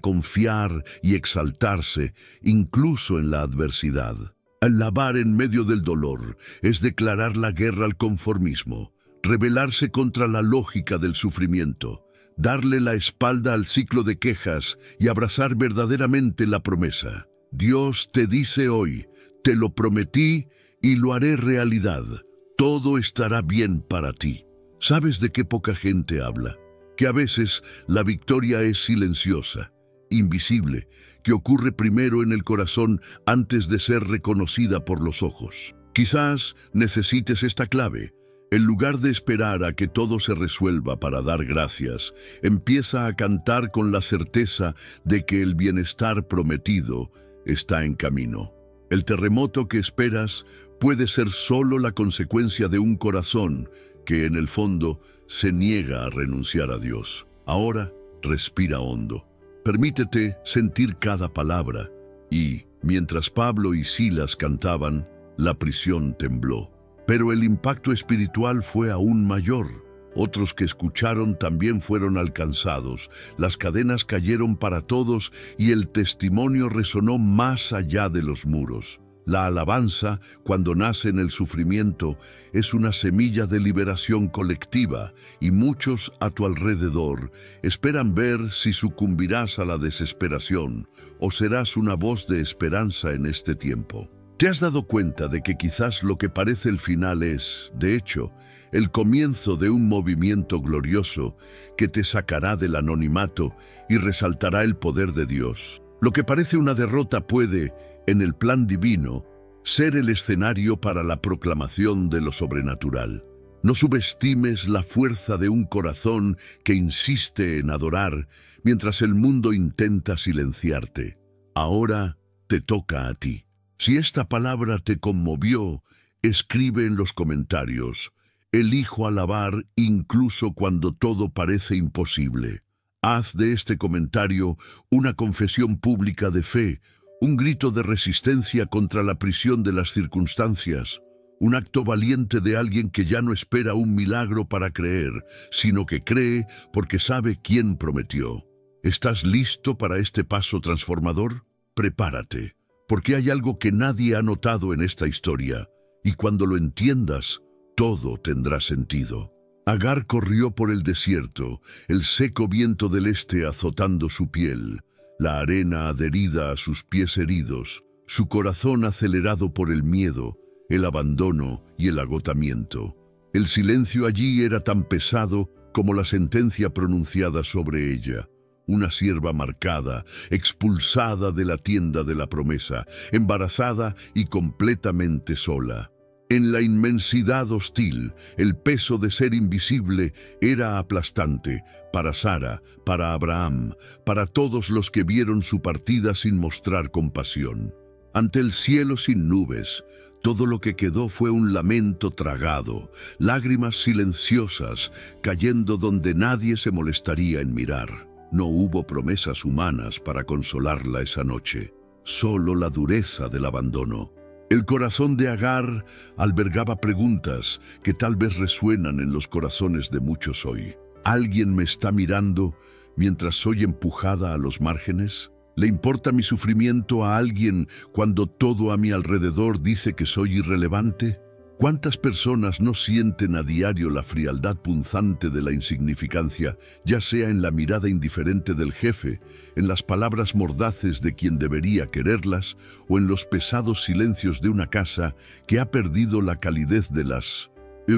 confiar y exaltarse, incluso en la adversidad. Alabar en medio del dolor es declarar la guerra al conformismo, rebelarse contra la lógica del sufrimiento, darle la espalda al ciclo de quejas y abrazar verdaderamente la promesa. Dios te dice hoy: te lo prometí y lo haré realidad. Todo estará bien para ti. ¿Sabes de qué poca gente habla? Que a veces la victoria es silenciosa, invisible, que ocurre primero en el corazón antes de ser reconocida por los ojos. Quizás necesites esta clave. En lugar de esperar a que todo se resuelva para dar gracias, empieza a cantar con la certeza de que el bienestar prometido está en camino. El terremoto que esperas puede ser solo la consecuencia de un corazón que, en el fondo, se niega a renunciar a Dios. Ahora, respira hondo. Permítete sentir cada palabra. Y, mientras Pablo y Silas cantaban, la prisión tembló. Pero el impacto espiritual fue aún mayor. Otros que escucharon también fueron alcanzados. Las cadenas cayeron para todos y el testimonio resonó más allá de los muros. La alabanza, cuando nace en el sufrimiento, es una semilla de liberación colectiva, y muchos a tu alrededor esperan ver si sucumbirás a la desesperación o serás una voz de esperanza en este tiempo. ¿Te has dado cuenta de que quizás lo que parece el final es, de hecho, el comienzo de un movimiento glorioso que te sacará del anonimato y resaltará el poder de Dios? Lo que parece una derrota puede, en el plan divino, ser el escenario para la proclamación de lo sobrenatural. No subestimes la fuerza de un corazón que insiste en adorar mientras el mundo intenta silenciarte. Ahora te toca a ti. Si esta palabra te conmovió, escribe en los comentarios: elijo alabar incluso cuando todo parece imposible. Haz de este comentario una confesión pública de fe, un grito de resistencia contra la prisión de las circunstancias, un acto valiente de alguien que ya no espera un milagro para creer, sino que cree porque sabe quién prometió. ¿Estás listo para este paso transformador? Prepárate, porque hay algo que nadie ha notado en esta historia, y cuando lo entiendas, todo tendrá sentido. Agar corrió por el desierto, el seco viento del este azotando su piel, la arena adherida a sus pies heridos, su corazón acelerado por el miedo, el abandono y el agotamiento. El silencio allí era tan pesado como la sentencia pronunciada sobre ella. Una sierva marcada, expulsada de la tienda de la promesa, embarazada y completamente sola. En la inmensidad hostil, el peso de ser invisible era aplastante para Sara, para Abraham, para todos los que vieron su partida sin mostrar compasión. Ante el cielo sin nubes, todo lo que quedó fue un lamento tragado, lágrimas silenciosas cayendo donde nadie se molestaría en mirar. No hubo promesas humanas para consolarla esa noche, solo la dureza del abandono. El corazón de Agar albergaba preguntas que tal vez resuenan en los corazones de muchos hoy. ¿Alguien me está mirando mientras soy empujada a los márgenes? ¿Le importa mi sufrimiento a alguien cuando todo a mi alrededor dice que soy irrelevante? ¿Cuántas personas no sienten a diario la frialdad punzante de la insignificancia, ya sea en la mirada indiferente del jefe, en las palabras mordaces de quien debería quererlas, o en los pesados silencios de una casa que ha perdido la calidez de las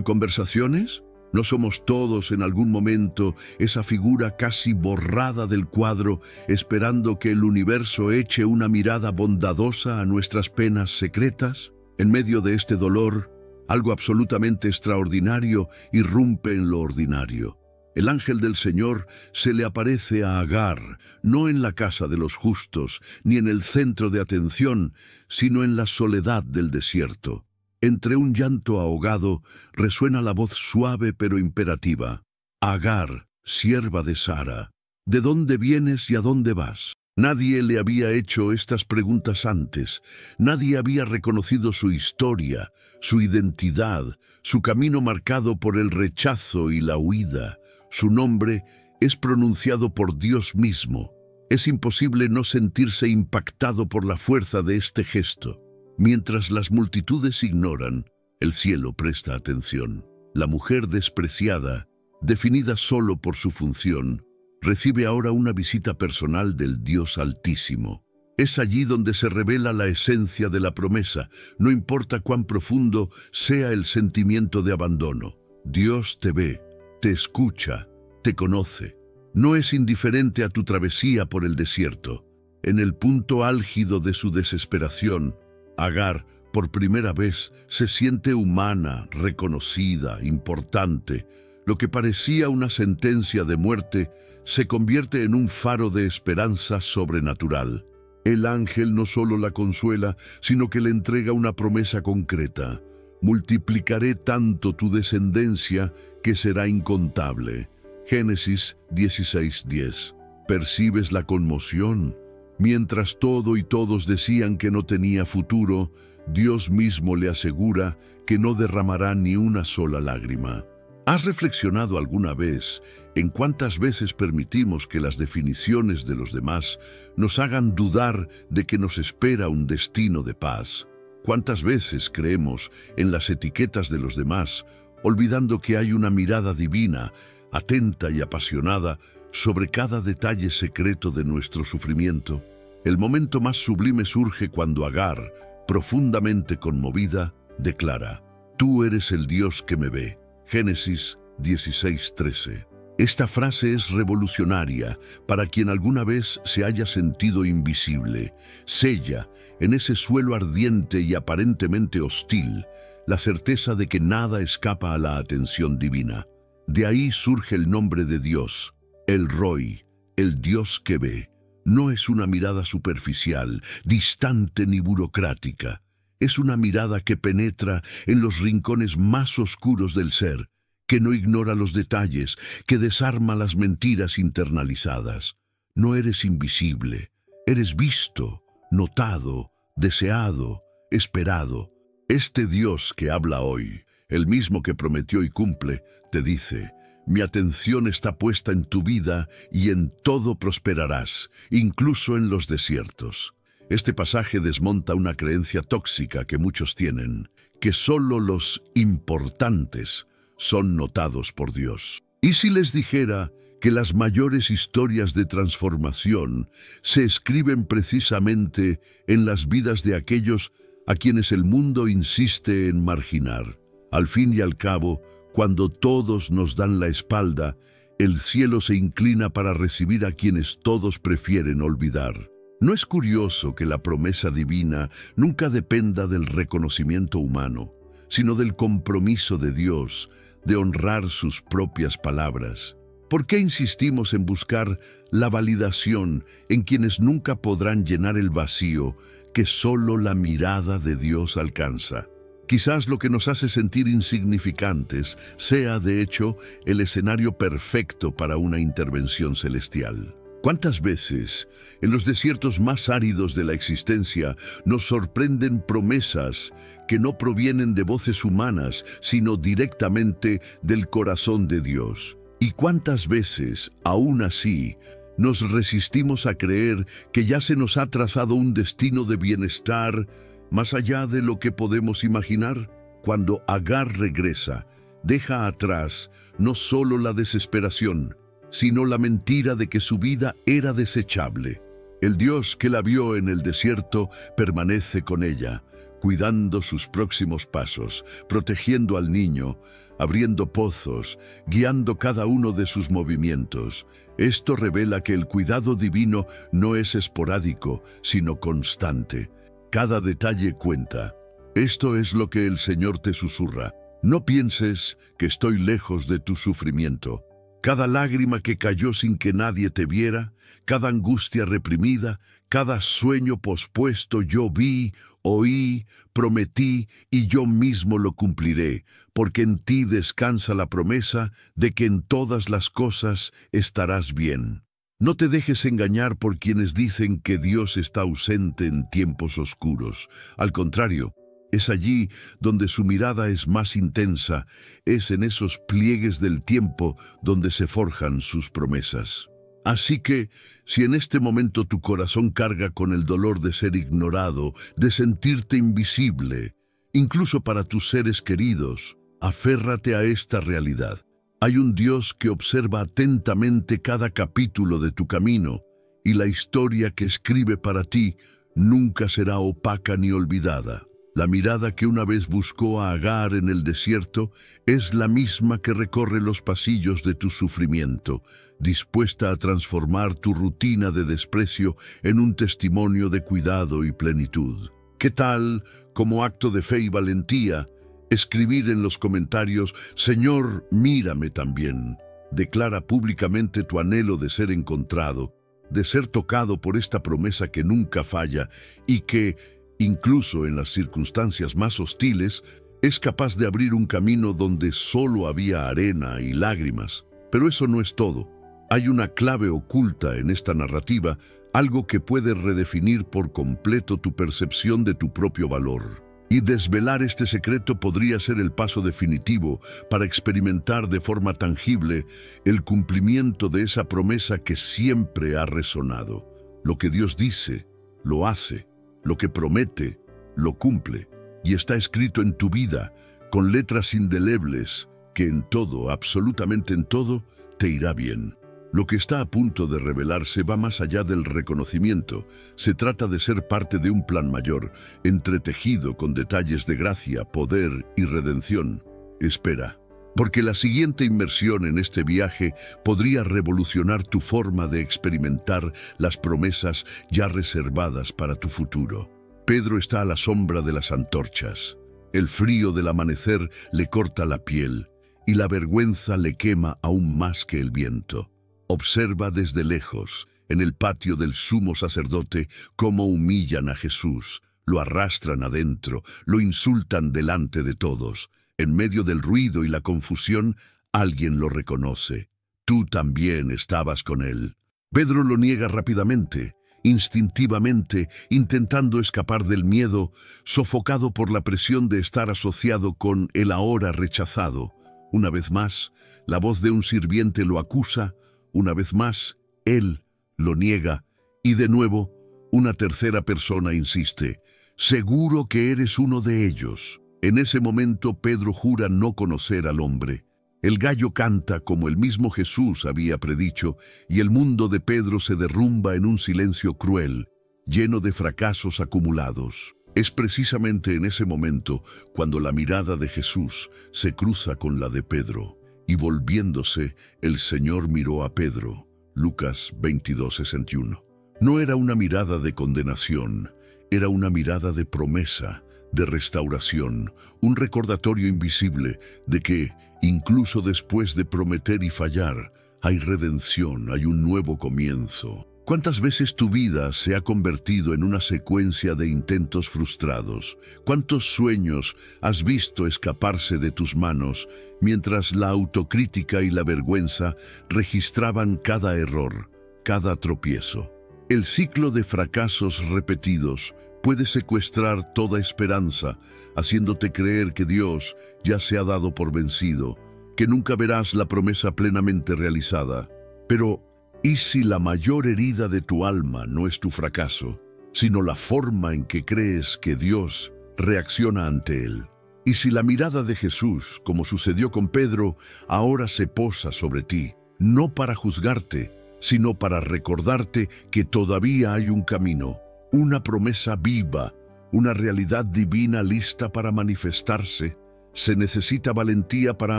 conversaciones? ¿No somos todos en algún momento esa figura casi borrada del cuadro, esperando que el universo eche una mirada bondadosa a nuestras penas secretas? En medio de este dolor, algo absolutamente extraordinario irrumpe en lo ordinario. El ángel del Señor se le aparece a Agar, no en la casa de los justos, ni en el centro de atención, sino en la soledad del desierto. Entre un llanto ahogado resuena la voz suave pero imperativa. Agar, sierva de Sara, ¿de dónde vienes y a dónde vas? Nadie le había hecho estas preguntas antes. Nadie había reconocido su historia, su identidad, su camino marcado por el rechazo y la huida. Su nombre es pronunciado por Dios mismo. Es imposible no sentirse impactado por la fuerza de este gesto. Mientras las multitudes ignoran, el cielo presta atención. La mujer despreciada, definida solo por su función, recibe ahora una visita personal del Dios Altísimo. Es allí donde se revela la esencia de la promesa, no importa cuán profundo sea el sentimiento de abandono. Dios te ve, te escucha, te conoce. No es indiferente a tu travesía por el desierto. En el punto álgido de su desesperación, Agar, por primera vez, se siente humana, reconocida, importante. Lo que parecía una sentencia de muerte se convierte en un faro de esperanza sobrenatural. El ángel no solo la consuela, sino que le entrega una promesa concreta. Multiplicaré tanto tu descendencia que será incontable. Génesis 16:10. ¿Percibes la conmoción? Mientras todo y todos decían que no tenía futuro, Dios mismo le asegura que no derramará ni una sola lágrima. ¿Has reflexionado alguna vez en cuántas veces permitimos que las definiciones de los demás nos hagan dudar de que nos espera un destino de paz? ¿Cuántas veces creemos en las etiquetas de los demás, olvidando que hay una mirada divina, atenta y apasionada, sobre cada detalle secreto de nuestro sufrimiento? El momento más sublime surge cuando Agar, profundamente conmovida, declara: «Tú eres el Dios que me ve». Génesis 16:13. Esta frase es revolucionaria para quien alguna vez se haya sentido invisible. Sella, en ese suelo ardiente y aparentemente hostil, la certeza de que nada escapa a la atención divina. De ahí surge el nombre de Dios, El Roi, el Dios que ve. No es una mirada superficial, distante ni burocrática. Es una mirada que penetra en los rincones más oscuros del ser, que no ignora los detalles, que desarma las mentiras internalizadas. No eres invisible, eres visto, notado, deseado, esperado. Este Dios que habla hoy, el mismo que prometió y cumple, te dice: «Mi atención está puesta en tu vida y en todo prosperarás, incluso en los desiertos». Este pasaje desmonta una creencia tóxica que muchos tienen, que solo los importantes son notados por Dios. ¿Y si les dijera que las mayores historias de transformación se escriben precisamente en las vidas de aquellos a quienes el mundo insiste en marginar? Al fin y al cabo, cuando todos nos dan la espalda, el cielo se inclina para recibir a quienes todos prefieren olvidar. ¿No es curioso que la promesa divina nunca dependa del reconocimiento humano, sino del compromiso de Dios de honrar sus propias palabras? ¿Por qué insistimos en buscar la validación en quienes nunca podrán llenar el vacío que solo la mirada de Dios alcanza? Quizás lo que nos hace sentir insignificantes sea, de hecho, el escenario perfecto para una intervención celestial. ¿Cuántas veces, en los desiertos más áridos de la existencia, nos sorprenden promesas que no provienen de voces humanas, sino directamente del corazón de Dios? ¿Y cuántas veces, aún así, nos resistimos a creer que ya se nos ha trazado un destino de bienestar más allá de lo que podemos imaginar? cuando Agar regresa, deja atrás no solo la desesperación, sino la mentira de que su vida era desechable. El Dios que la vio en el desierto permanece con ella, cuidando sus próximos pasos, protegiendo al niño, abriendo pozos, guiando cada uno de sus movimientos. Esto revela que el cuidado divino no es esporádico, sino constante. Cada detalle cuenta. Esto es lo que el Señor te susurra. No pienses que estoy lejos de tu sufrimiento. Cada lágrima que cayó sin que nadie te viera, cada angustia reprimida, cada sueño pospuesto yo vi, oí, prometí y yo mismo lo cumpliré, porque en ti descansa la promesa de que en todas las cosas estarás bien. No te dejes engañar por quienes dicen que Dios está ausente en tiempos oscuros. Al contrario, es allí donde su mirada es más intensa, es en esos pliegues del tiempo donde se forjan sus promesas. Así que, si en este momento tu corazón carga con el dolor de ser ignorado, de sentirte invisible, incluso para tus seres queridos, aférrate a esta realidad. Hay un Dios que observa atentamente cada capítulo de tu camino, y la historia que escribe para ti nunca será opaca ni olvidada. La mirada que una vez buscó a Agar en el desierto es la misma que recorre los pasillos de tu sufrimiento, dispuesta a transformar tu rutina de desprecio en un testimonio de cuidado y plenitud. ¿Qué tal, como acto de fe y valentía, escribir en los comentarios, Señor, mírame también? Declara públicamente tu anhelo de ser encontrado, de ser tocado por esta promesa que nunca falla y que, incluso en las circunstancias más hostiles, es capaz de abrir un camino donde solo había arena y lágrimas. Pero eso no es todo. Hay una clave oculta en esta narrativa, algo que puede redefinir por completo tu percepción de tu propio valor. Y desvelar este secreto podría ser el paso definitivo para experimentar de forma tangible el cumplimiento de esa promesa que siempre ha resonado. Lo que Dios dice, lo hace. Lo que promete, lo cumple, y está escrito en tu vida, con letras indelebles, que en todo, absolutamente en todo, te irá bien. Lo que está a punto de revelarse va más allá del reconocimiento. Se trata de ser parte de un plan mayor, entretejido con detalles de gracia, poder y redención. Espera, porque la siguiente inmersión en este viaje podría revolucionar tu forma de experimentar las promesas ya reservadas para tu futuro. Pedro está a la sombra de las antorchas. El frío del amanecer le corta la piel y la vergüenza le quema aún más que el viento. Observa desde lejos, en el patio del sumo sacerdote, cómo humillan a Jesús, lo arrastran adentro, lo insultan delante de todos. En medio del ruido y la confusión, alguien lo reconoce. Tú también estabas con él. Pedro lo niega rápidamente, instintivamente, intentando escapar del miedo, sofocado por la presión de estar asociado con el ahora rechazado. Una vez más, la voz de un sirviente lo acusa. Una vez más, él lo niega. Y de nuevo, una tercera persona insiste. Seguro que eres uno de ellos. En ese momento Pedro jura no conocer al hombre. El gallo canta como el mismo Jesús había predicho, y el mundo de Pedro se derrumba en un silencio cruel, lleno de fracasos acumulados. Es precisamente en ese momento cuando la mirada de Jesús se cruza con la de Pedro, y volviéndose, el Señor miró a Pedro. Lucas 22:61. No era una mirada de condenación, era una mirada de promesa, de restauración, un recordatorio invisible de que, incluso después de prometer y fallar, hay redención, hay un nuevo comienzo. ¿Cuántas veces tu vida se ha convertido en una secuencia de intentos frustrados? ¿Cuántos sueños has visto escaparse de tus manos mientras la autocrítica y la vergüenza registraban cada error, cada tropiezo? El ciclo de fracasos repetidos puede secuestrar toda esperanza, haciéndote creer que Dios ya se ha dado por vencido, que nunca verás la promesa plenamente realizada. Pero, ¿y si la mayor herida de tu alma no es tu fracaso, sino la forma en que crees que Dios reacciona ante él? Y si la mirada de Jesús, como sucedió con Pedro, ahora se posa sobre ti, no para juzgarte, sino para recordarte que todavía hay un camino, una promesa viva, una realidad divina lista para manifestarse, se necesita valentía para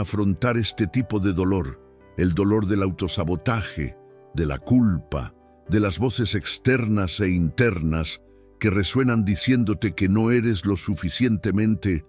afrontar este tipo de dolor, el dolor del autosabotaje, de la culpa, de las voces externas e internas que resuenan diciéndote que no eres lo suficientemente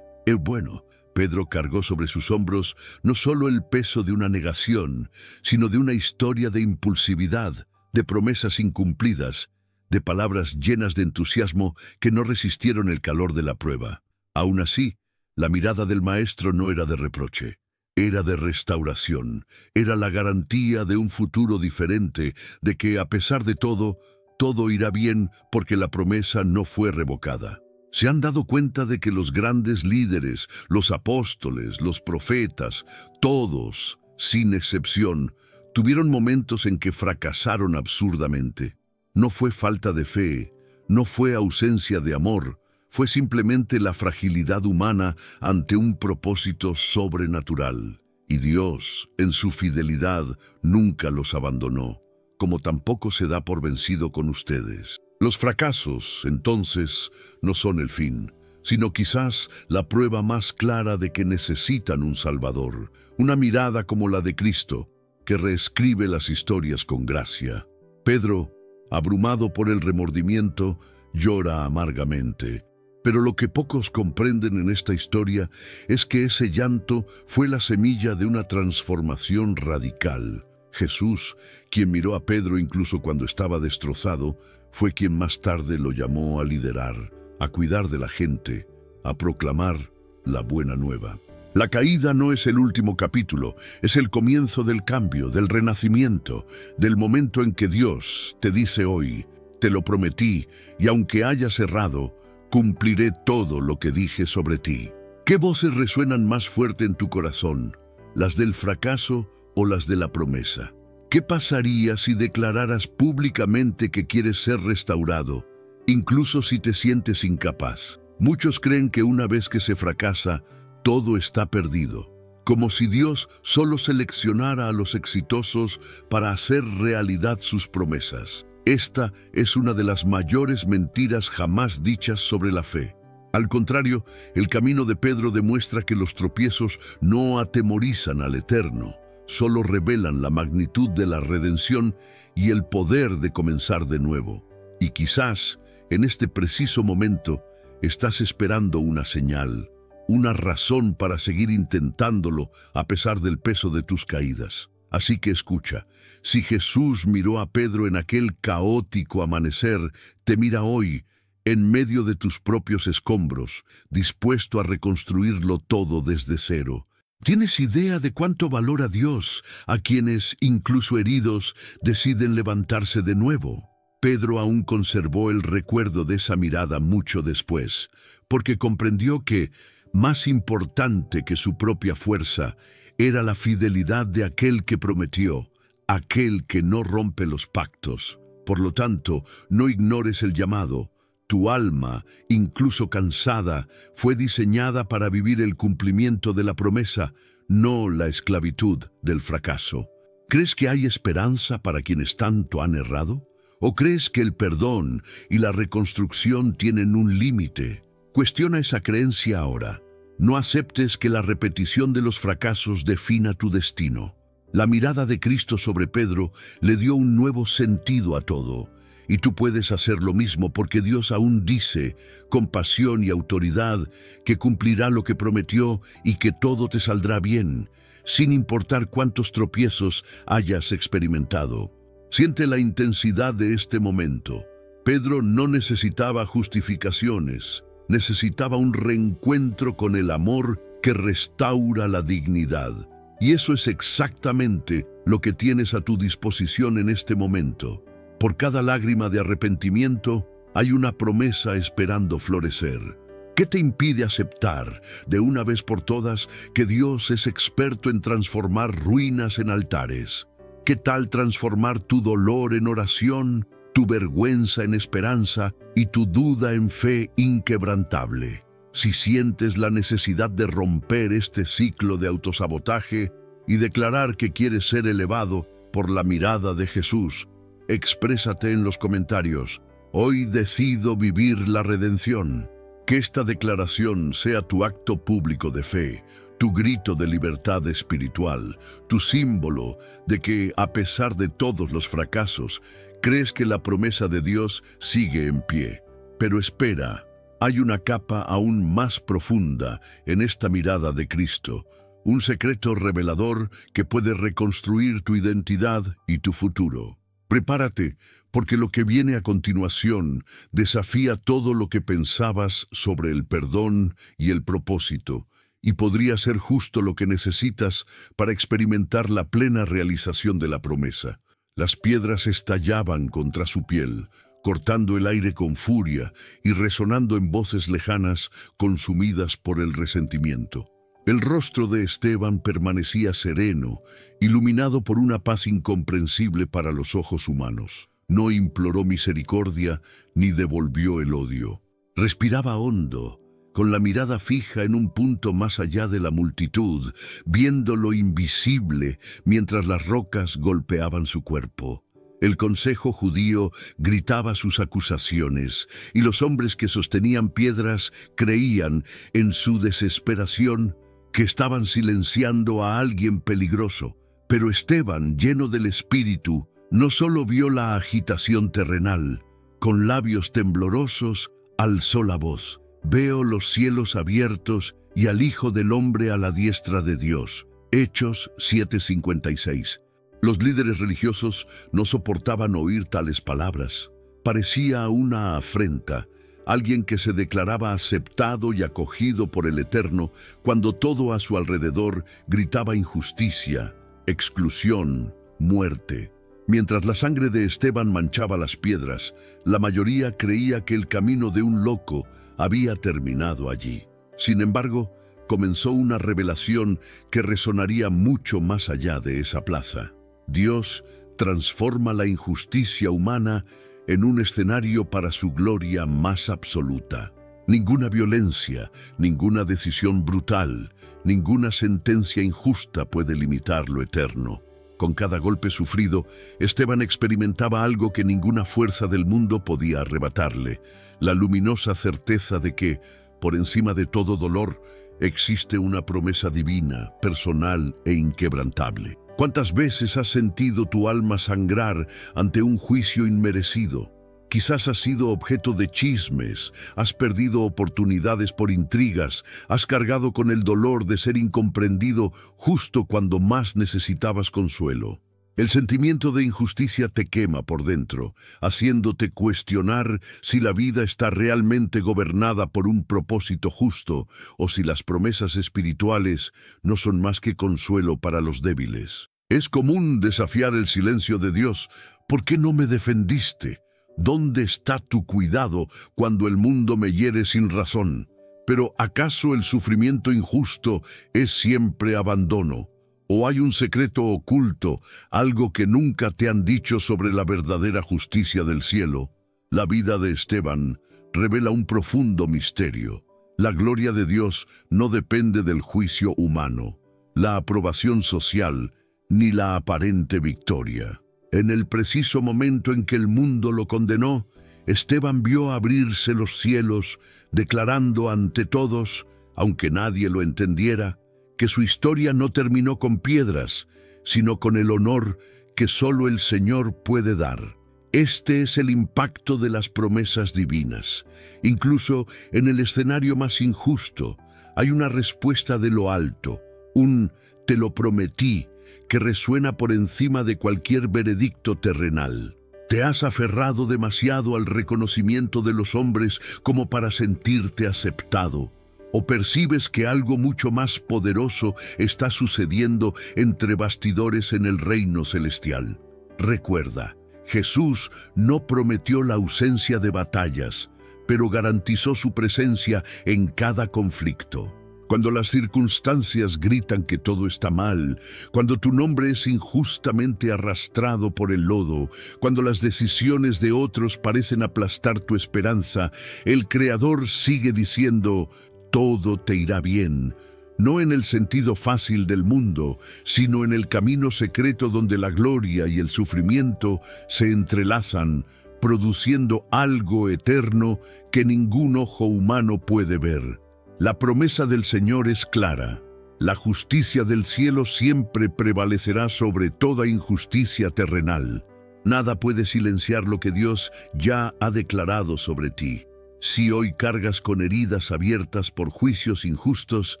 bueno. Pedro cargó sobre sus hombros no solo el peso de una negación, sino de una historia de impulsividad, de promesas incumplidas, de palabras llenas de entusiasmo que no resistieron el calor de la prueba. Aún así, la mirada del maestro no era de reproche, era de restauración, era la garantía de un futuro diferente, de que a pesar de todo, todo irá bien porque la promesa no fue revocada. ¿Se han dado cuenta de que los grandes líderes, los apóstoles, los profetas, todos, sin excepción, tuvieron momentos en que fracasaron absurdamente? No fue falta de fe, no fue ausencia de amor, fue simplemente la fragilidad humana ante un propósito sobrenatural. Y Dios, en su fidelidad, nunca los abandonó, como tampoco se da por vencido con ustedes. Los fracasos, entonces, no son el fin, sino quizás la prueba más clara de que necesitan un Salvador, una mirada como la de Cristo, que reescribe las historias con gracia. Pedro, abrumado por el remordimiento, llora amargamente. Pero lo que pocos comprenden en esta historia es que ese llanto fue la semilla de una transformación radical. Jesús, quien miró a Pedro incluso cuando estaba destrozado, fue quien más tarde lo llamó a liderar, a cuidar de la gente, a proclamar la buena nueva. La caída no es el último capítulo, es el comienzo del cambio, del renacimiento, del momento en que Dios te dice hoy, te lo prometí, y aunque hayas errado, cumpliré todo lo que dije sobre ti. ¿Qué voces resuenan más fuerte en tu corazón? ¿Las del fracaso o las de la promesa? ¿Qué pasaría si declararas públicamente que quieres ser restaurado, incluso si te sientes incapaz? Muchos creen que una vez que se fracasa, todo está perdido, como si Dios solo seleccionara a los exitosos para hacer realidad sus promesas. Esta es una de las mayores mentiras jamás dichas sobre la fe. Al contrario, el camino de Pedro demuestra que los tropiezos no atemorizan al Eterno, solo revelan la magnitud de la redención y el poder de comenzar de nuevo. Y quizás, en este preciso momento, estás esperando una señal, una razón para seguir intentándolo a pesar del peso de tus caídas. Así que escucha, si Jesús miró a Pedro en aquel caótico amanecer, te mira hoy, en medio de tus propios escombros, dispuesto a reconstruirlo todo desde cero. ¿Tienes idea de cuánto valora Dios a quienes, incluso heridos, deciden levantarse de nuevo? Pedro aún conservó el recuerdo de esa mirada mucho después, porque comprendió que, más importante que su propia fuerza, era la fidelidad de aquel que prometió, aquel que no rompe los pactos. Por lo tanto, no ignores el llamado. Tu alma, incluso cansada, fue diseñada para vivir el cumplimiento de la promesa, no la esclavitud del fracaso. ¿Crees que hay esperanza para quienes tanto han errado? ¿O crees que el perdón y la reconstrucción tienen un límite? Cuestiona esa creencia ahora. No aceptes que la repetición de los fracasos defina tu destino. La mirada de Cristo sobre Pedro le dio un nuevo sentido a todo. Y tú puedes hacer lo mismo porque Dios aún dice, con pasión y autoridad, que cumplirá lo que prometió y que todo te saldrá bien, sin importar cuántos tropiezos hayas experimentado. Siente la intensidad de este momento. Pedro no necesitaba justificaciones, necesitaba un reencuentro con el amor que restaura la dignidad. Y eso es exactamente lo que tienes a tu disposición en este momento. Por cada lágrima de arrepentimiento hay una promesa esperando florecer. ¿Qué te impide aceptar, de una vez por todas, que Dios es experto en transformar ruinas en altares? ¿Qué tal transformar tu dolor en oración, tu vergüenza en esperanza y tu duda en fe inquebrantable? Si sientes la necesidad de romper este ciclo de autosabotaje y declarar que quieres ser elevado por la mirada de Jesús, exprésate en los comentarios. Hoy decido vivir la redención. Que esta declaración sea tu acto público de fe, tu grito de libertad espiritual, tu símbolo de que, a pesar de todos los fracasos, crees que la promesa de Dios sigue en pie. Pero espera, hay una capa aún más profunda en esta mirada de Cristo, un secreto revelador que puede reconstruir tu identidad y tu futuro. Prepárate, porque lo que viene a continuación desafía todo lo que pensabas sobre el perdón y el propósito, y podría ser justo lo que necesitas para experimentar la plena realización de la promesa. Las piedras estallaban contra su piel, cortando el aire con furia y resonando en voces lejanas consumidas por el resentimiento. El rostro de Esteban permanecía sereno, iluminado por una paz incomprensible para los ojos humanos. No imploró misericordia ni devolvió el odio. Respiraba hondo, con la mirada fija en un punto más allá de la multitud, viendo lo invisible mientras las rocas golpeaban su cuerpo. El consejo judío gritaba sus acusaciones, y los hombres que sostenían piedras creían, en su desesperación, que estaban silenciando a alguien peligroso. Pero Esteban, lleno del Espíritu, no solo vio la agitación terrenal, con labios temblorosos, alzó la voz. Veo los cielos abiertos y al Hijo del Hombre a la diestra de Dios. Hechos 7:56. Los líderes religiosos no soportaban oír tales palabras. Parecía una afrenta, alguien que se declaraba aceptado y acogido por el Eterno cuando todo a su alrededor gritaba injusticia, exclusión, muerte. Mientras la sangre de Esteban manchaba las piedras, la mayoría creía que el camino de un loco había terminado allí. Sin embargo, comenzó una revelación que resonaría mucho más allá de esa plaza. Dios transforma la injusticia humana en un escenario para su gloria más absoluta. Ninguna violencia, ninguna decisión brutal, ninguna sentencia injusta puede limitar lo eterno. Con cada golpe sufrido, Esteban experimentaba algo que ninguna fuerza del mundo podía arrebatarle: la luminosa certeza de que, por encima de todo dolor, existe una promesa divina, personal e inquebrantable. ¿Cuántas veces has sentido tu alma sangrar ante un juicio inmerecido? Quizás has sido objeto de chismes, has perdido oportunidades por intrigas, has cargado con el dolor de ser incomprendido justo cuando más necesitabas consuelo. El sentimiento de injusticia te quema por dentro, haciéndote cuestionar si la vida está realmente gobernada por un propósito justo o si las promesas espirituales no son más que consuelo para los débiles. Es común desafiar el silencio de Dios. ¿Por qué no me defendiste? ¿Dónde está tu cuidado cuando el mundo me hiere sin razón? Pero ¿acaso el sufrimiento injusto es siempre abandono? ¿O hay un secreto oculto, algo que nunca te han dicho sobre la verdadera justicia del cielo? La vida de Esteban revela un profundo misterio. La gloria de Dios no depende del juicio humano, la aprobación social, ni la aparente victoria. En el preciso momento en que el mundo lo condenó, Esteban vio abrirse los cielos, declarando ante todos, aunque nadie lo entendiera, que su historia no terminó con piedras, sino con el honor que solo el Señor puede dar. Este es el impacto de las promesas divinas. Incluso en el escenario más injusto, hay una respuesta de lo alto, un «te lo prometí», que resuena por encima de cualquier veredicto terrenal. Te has aferrado demasiado al reconocimiento de los hombres como para sentirte aceptado. ¿O percibes que algo mucho más poderoso está sucediendo entre bastidores en el reino celestial? Recuerda, Jesús no prometió la ausencia de batallas, pero garantizó su presencia en cada conflicto. Cuando las circunstancias gritan que todo está mal, cuando tu nombre es injustamente arrastrado por el lodo, cuando las decisiones de otros parecen aplastar tu esperanza, el Creador sigue diciendo: todo te irá bien, no en el sentido fácil del mundo, sino en el camino secreto donde la gloria y el sufrimiento se entrelazan, produciendo algo eterno que ningún ojo humano puede ver. La promesa del Señor es clara. La justicia del cielo siempre prevalecerá sobre toda injusticia terrenal. Nada puede silenciar lo que Dios ya ha declarado sobre ti. Si hoy cargas con heridas abiertas por juicios injustos,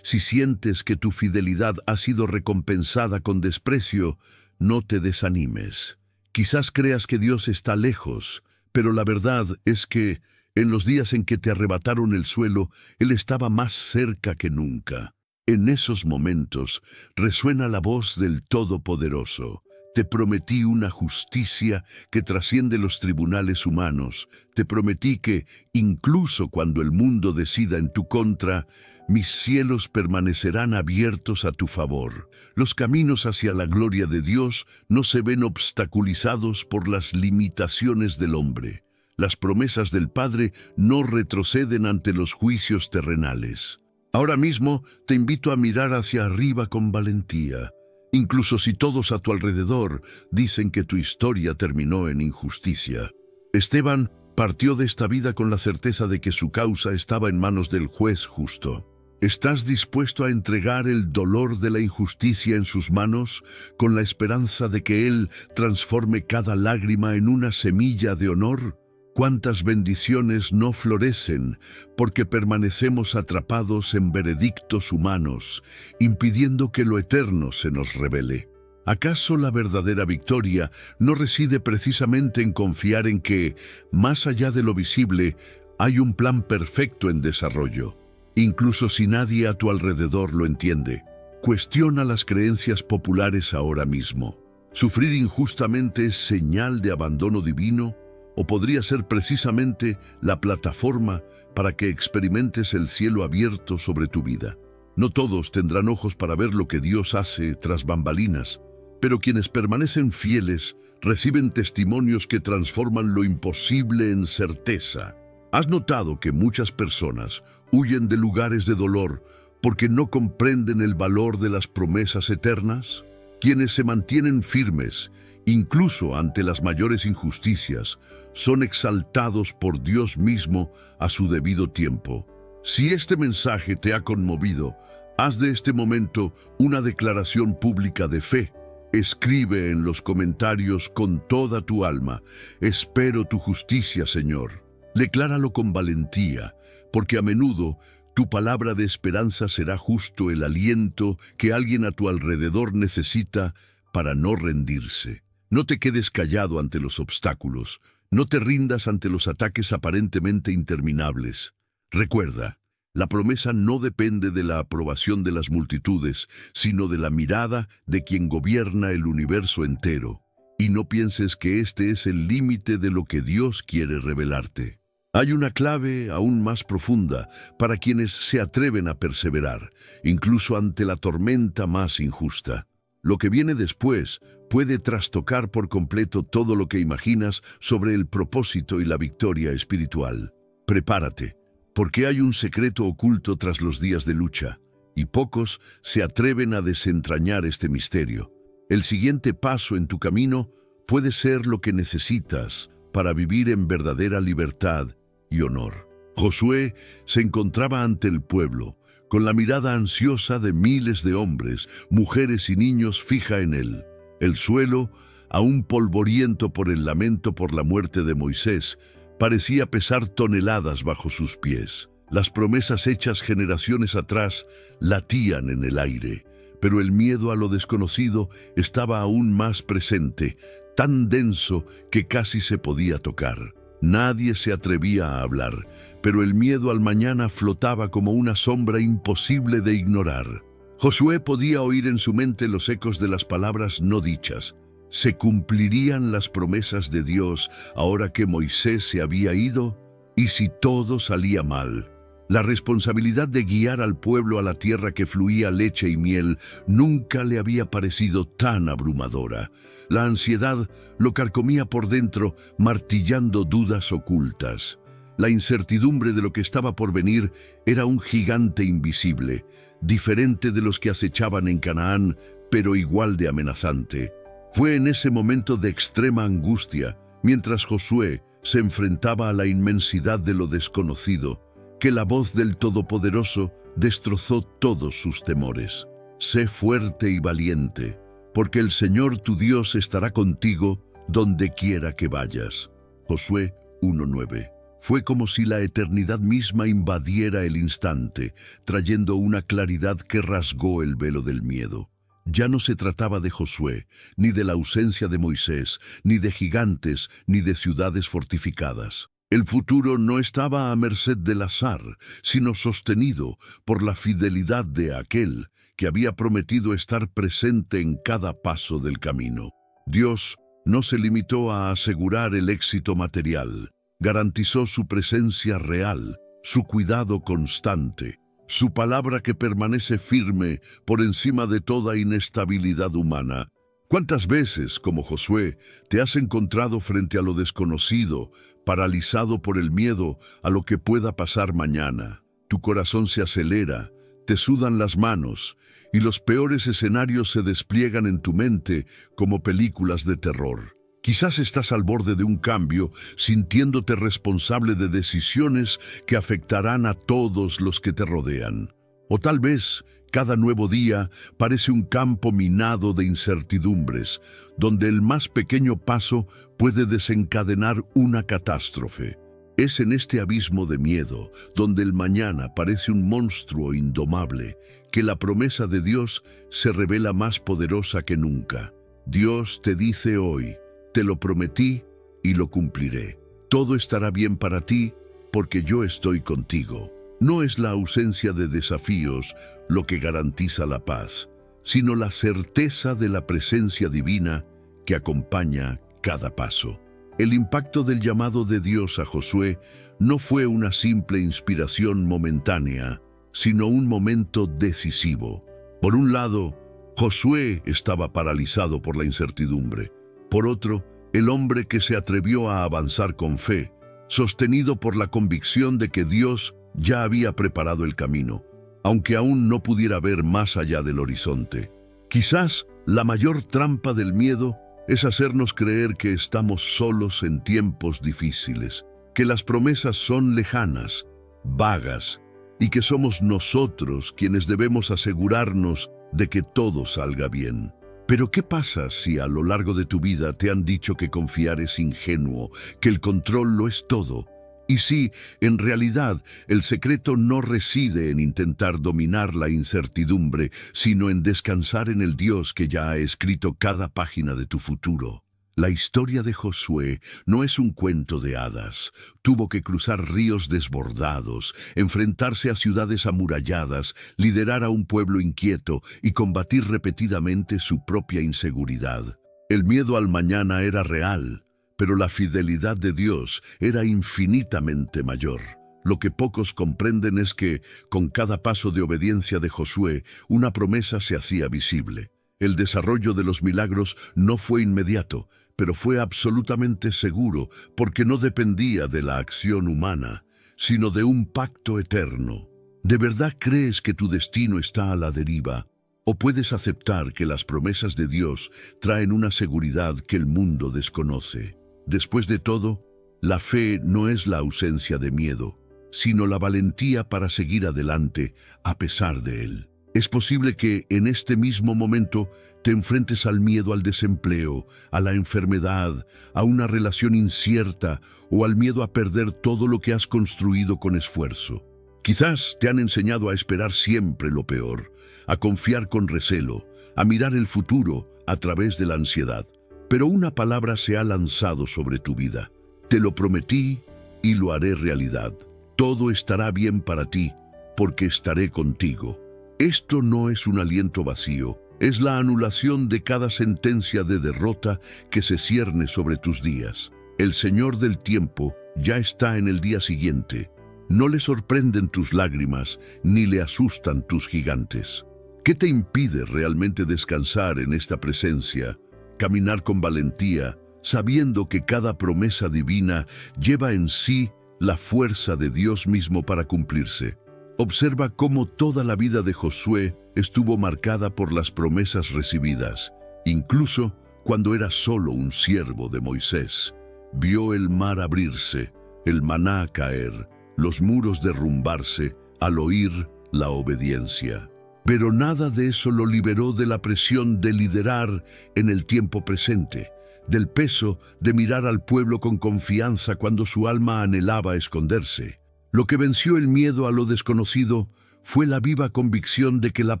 si sientes que tu fidelidad ha sido recompensada con desprecio, no te desanimes. Quizás creas que Dios está lejos, pero la verdad es que, en los días en que te arrebataron el suelo, Él estaba más cerca que nunca. En esos momentos resuena la voz del Todopoderoso. Te prometí una justicia que trasciende los tribunales humanos. Te prometí que, incluso cuando el mundo decida en tu contra, mis cielos permanecerán abiertos a tu favor. Los caminos hacia la gloria de Dios no se ven obstaculizados por las limitaciones del hombre. Las promesas del Padre no retroceden ante los juicios terrenales. Ahora mismo te invito a mirar hacia arriba con valentía. Incluso si todos a tu alrededor dicen que tu historia terminó en injusticia. Esteban partió de esta vida con la certeza de que su causa estaba en manos del juez justo. ¿Estás dispuesto a entregar el dolor de la injusticia en sus manos, con la esperanza de que Él transforme cada lágrima en una semilla de honor? ¿Cuántas bendiciones no florecen porque permanecemos atrapados en veredictos humanos, impidiendo que lo eterno se nos revele? ¿Acaso la verdadera victoria no reside precisamente en confiar en que, más allá de lo visible, hay un plan perfecto en desarrollo, incluso si nadie a tu alrededor lo entiende? Cuestiona las creencias populares ahora mismo. ¿Sufrir injustamente es señal de abandono divino? ¿O podría ser precisamente la plataforma para que experimentes el cielo abierto sobre tu vida? No todos tendrán ojos para ver lo que Dios hace tras bambalinas, pero quienes permanecen fieles reciben testimonios que transforman lo imposible en certeza. ¿Has notado que muchas personas huyen de lugares de dolor porque no comprenden el valor de las promesas eternas? Quienes se mantienen firmes, incluso ante las mayores injusticias, son exaltados por Dios mismo a su debido tiempo. Si este mensaje te ha conmovido, haz de este momento una declaración pública de fe. Escribe en los comentarios con toda tu alma: espero tu justicia, Señor. Decláralo con valentía, porque a menudo tu palabra de esperanza será justo el aliento que alguien a tu alrededor necesita para no rendirse. No te quedes callado ante los obstáculos. No te rindas ante los ataques aparentemente interminables. Recuerda, la promesa no depende de la aprobación de las multitudes, sino de la mirada de quien gobierna el universo entero. Y no pienses que este es el límite de lo que Dios quiere revelarte. Hay una clave aún más profunda para quienes se atreven a perseverar, incluso ante la tormenta más injusta. Lo que viene después puede trastocar por completo todo lo que imaginas sobre el propósito y la victoria espiritual. Prepárate, porque hay un secreto oculto tras los días de lucha, y pocos se atreven a desentrañar este misterio. El siguiente paso en tu camino puede ser lo que necesitas para vivir en verdadera libertad y honor. Josué se encontraba ante el pueblo, con la mirada ansiosa de miles de hombres, mujeres y niños fija en él. El suelo, aún polvoriento por el lamento por la muerte de Moisés, parecía pesar toneladas bajo sus pies. Las promesas hechas generaciones atrás latían en el aire, pero el miedo a lo desconocido estaba aún más presente, tan denso que casi se podía tocar. Nadie se atrevía a hablar, pero el miedo al mañana flotaba como una sombra imposible de ignorar. Josué podía oír en su mente los ecos de las palabras no dichas. ¿Se cumplirían las promesas de Dios ahora que Moisés se había ido? ¿Y si todo salía mal? La responsabilidad de guiar al pueblo a la tierra que fluía leche y miel nunca le había parecido tan abrumadora. La ansiedad lo carcomía por dentro, martillando dudas ocultas. La incertidumbre de lo que estaba por venir era un gigante invisible, diferente de los que acechaban en Canaán, pero igual de amenazante. Fue en ese momento de extrema angustia, mientras Josué se enfrentaba a la inmensidad de lo desconocido, que la voz del Todopoderoso destrozó todos sus temores. Sé fuerte y valiente, porque el Señor tu Dios estará contigo donde quiera que vayas. Josué 1:9. Fue como si la eternidad misma invadiera el instante, trayendo una claridad que rasgó el velo del miedo. Ya no se trataba de Josué, ni de la ausencia de Moisés, ni de gigantes, ni de ciudades fortificadas. El futuro no estaba a merced del azar, sino sostenido por la fidelidad de aquel que había prometido estar presente en cada paso del camino. Dios no se limitó a asegurar el éxito material, garantizó su presencia real, su cuidado constante, su palabra que permanece firme por encima de toda inestabilidad humana. ¿Cuántas veces, como Josué, te has encontrado frente a lo desconocido, paralizado por el miedo a lo que pueda pasar mañana? Tu corazón se acelera, te sudan las manos, y los peores escenarios se despliegan en tu mente como películas de terror. Quizás estás al borde de un cambio, sintiéndote responsable de decisiones que afectarán a todos los que te rodean. O tal vez, cada nuevo día parece un campo minado de incertidumbres, donde el más pequeño paso puede desencadenar una catástrofe. Es en este abismo de miedo, donde el mañana parece un monstruo indomable, que la promesa de Dios se revela más poderosa que nunca. Dios te dice hoy: te lo prometí y lo cumpliré. Todo estará bien para ti porque yo estoy contigo. No es la ausencia de desafíos lo que garantiza la paz, sino la certeza de la presencia divina que acompaña cada paso. El impacto del llamado de Dios a Josué no fue una simple inspiración momentánea, sino un momento decisivo. Por un lado, Josué estaba paralizado por la incertidumbre. Por otro, el hombre que se atrevió a avanzar con fe, sostenido por la convicción de que Dios ya había preparado el camino, aunque aún no pudiera ver más allá del horizonte. Quizás la mayor trampa del miedo es hacernos creer que estamos solos en tiempos difíciles, que las promesas son lejanas, vagas, y que somos nosotros quienes debemos asegurarnos de que todo salga bien. Pero ¿qué pasa si a lo largo de tu vida te han dicho que confiar es ingenuo, que el control lo es todo? Y si, en realidad, el secreto no reside en intentar dominar la incertidumbre, sino en descansar en el Dios que ya ha escrito cada página de tu futuro. La historia de Josué no es un cuento de hadas. Tuvo que cruzar ríos desbordados, enfrentarse a ciudades amuralladas, liderar a un pueblo inquieto y combatir repetidamente su propia inseguridad. El miedo al mañana era real, pero la fidelidad de Dios era infinitamente mayor. Lo que pocos comprenden es que, con cada paso de obediencia de Josué, una promesa se hacía visible. El desarrollo de los milagros no fue inmediato, pero fue absolutamente seguro, porque no dependía de la acción humana, sino de un pacto eterno. ¿De verdad crees que tu destino está a la deriva? ¿O puedes aceptar que las promesas de Dios traen una seguridad que el mundo desconoce? Después de todo, la fe no es la ausencia de miedo, sino la valentía para seguir adelante a pesar de él. Es posible que en este mismo momento te enfrentes al miedo al desempleo, a la enfermedad, a una relación incierta o al miedo a perder todo lo que has construido con esfuerzo. Quizás te han enseñado a esperar siempre lo peor, a confiar con recelo, a mirar el futuro a través de la ansiedad. Pero una palabra se ha lanzado sobre tu vida. Te lo prometí y lo haré realidad. Todo estará bien para ti, porque estaré contigo. Esto no es un aliento vacío, es la anulación de cada sentencia de derrota que se cierne sobre tus días. El Señor del tiempo ya está en el día siguiente. No le sorprenden tus lágrimas, ni le asustan tus gigantes. ¿Qué te impide realmente descansar en esta presencia? Caminar con valentía, sabiendo que cada promesa divina lleva en sí la fuerza de Dios mismo para cumplirse. Observa cómo toda la vida de Josué estuvo marcada por las promesas recibidas, incluso cuando era solo un siervo de Moisés. Vio el mar abrirse, el maná caer, los muros derrumbarse al oír la obediencia. Pero nada de eso lo liberó de la presión de liderar en el tiempo presente, del peso de mirar al pueblo con confianza cuando su alma anhelaba esconderse. Lo que venció el miedo a lo desconocido fue la viva convicción de que la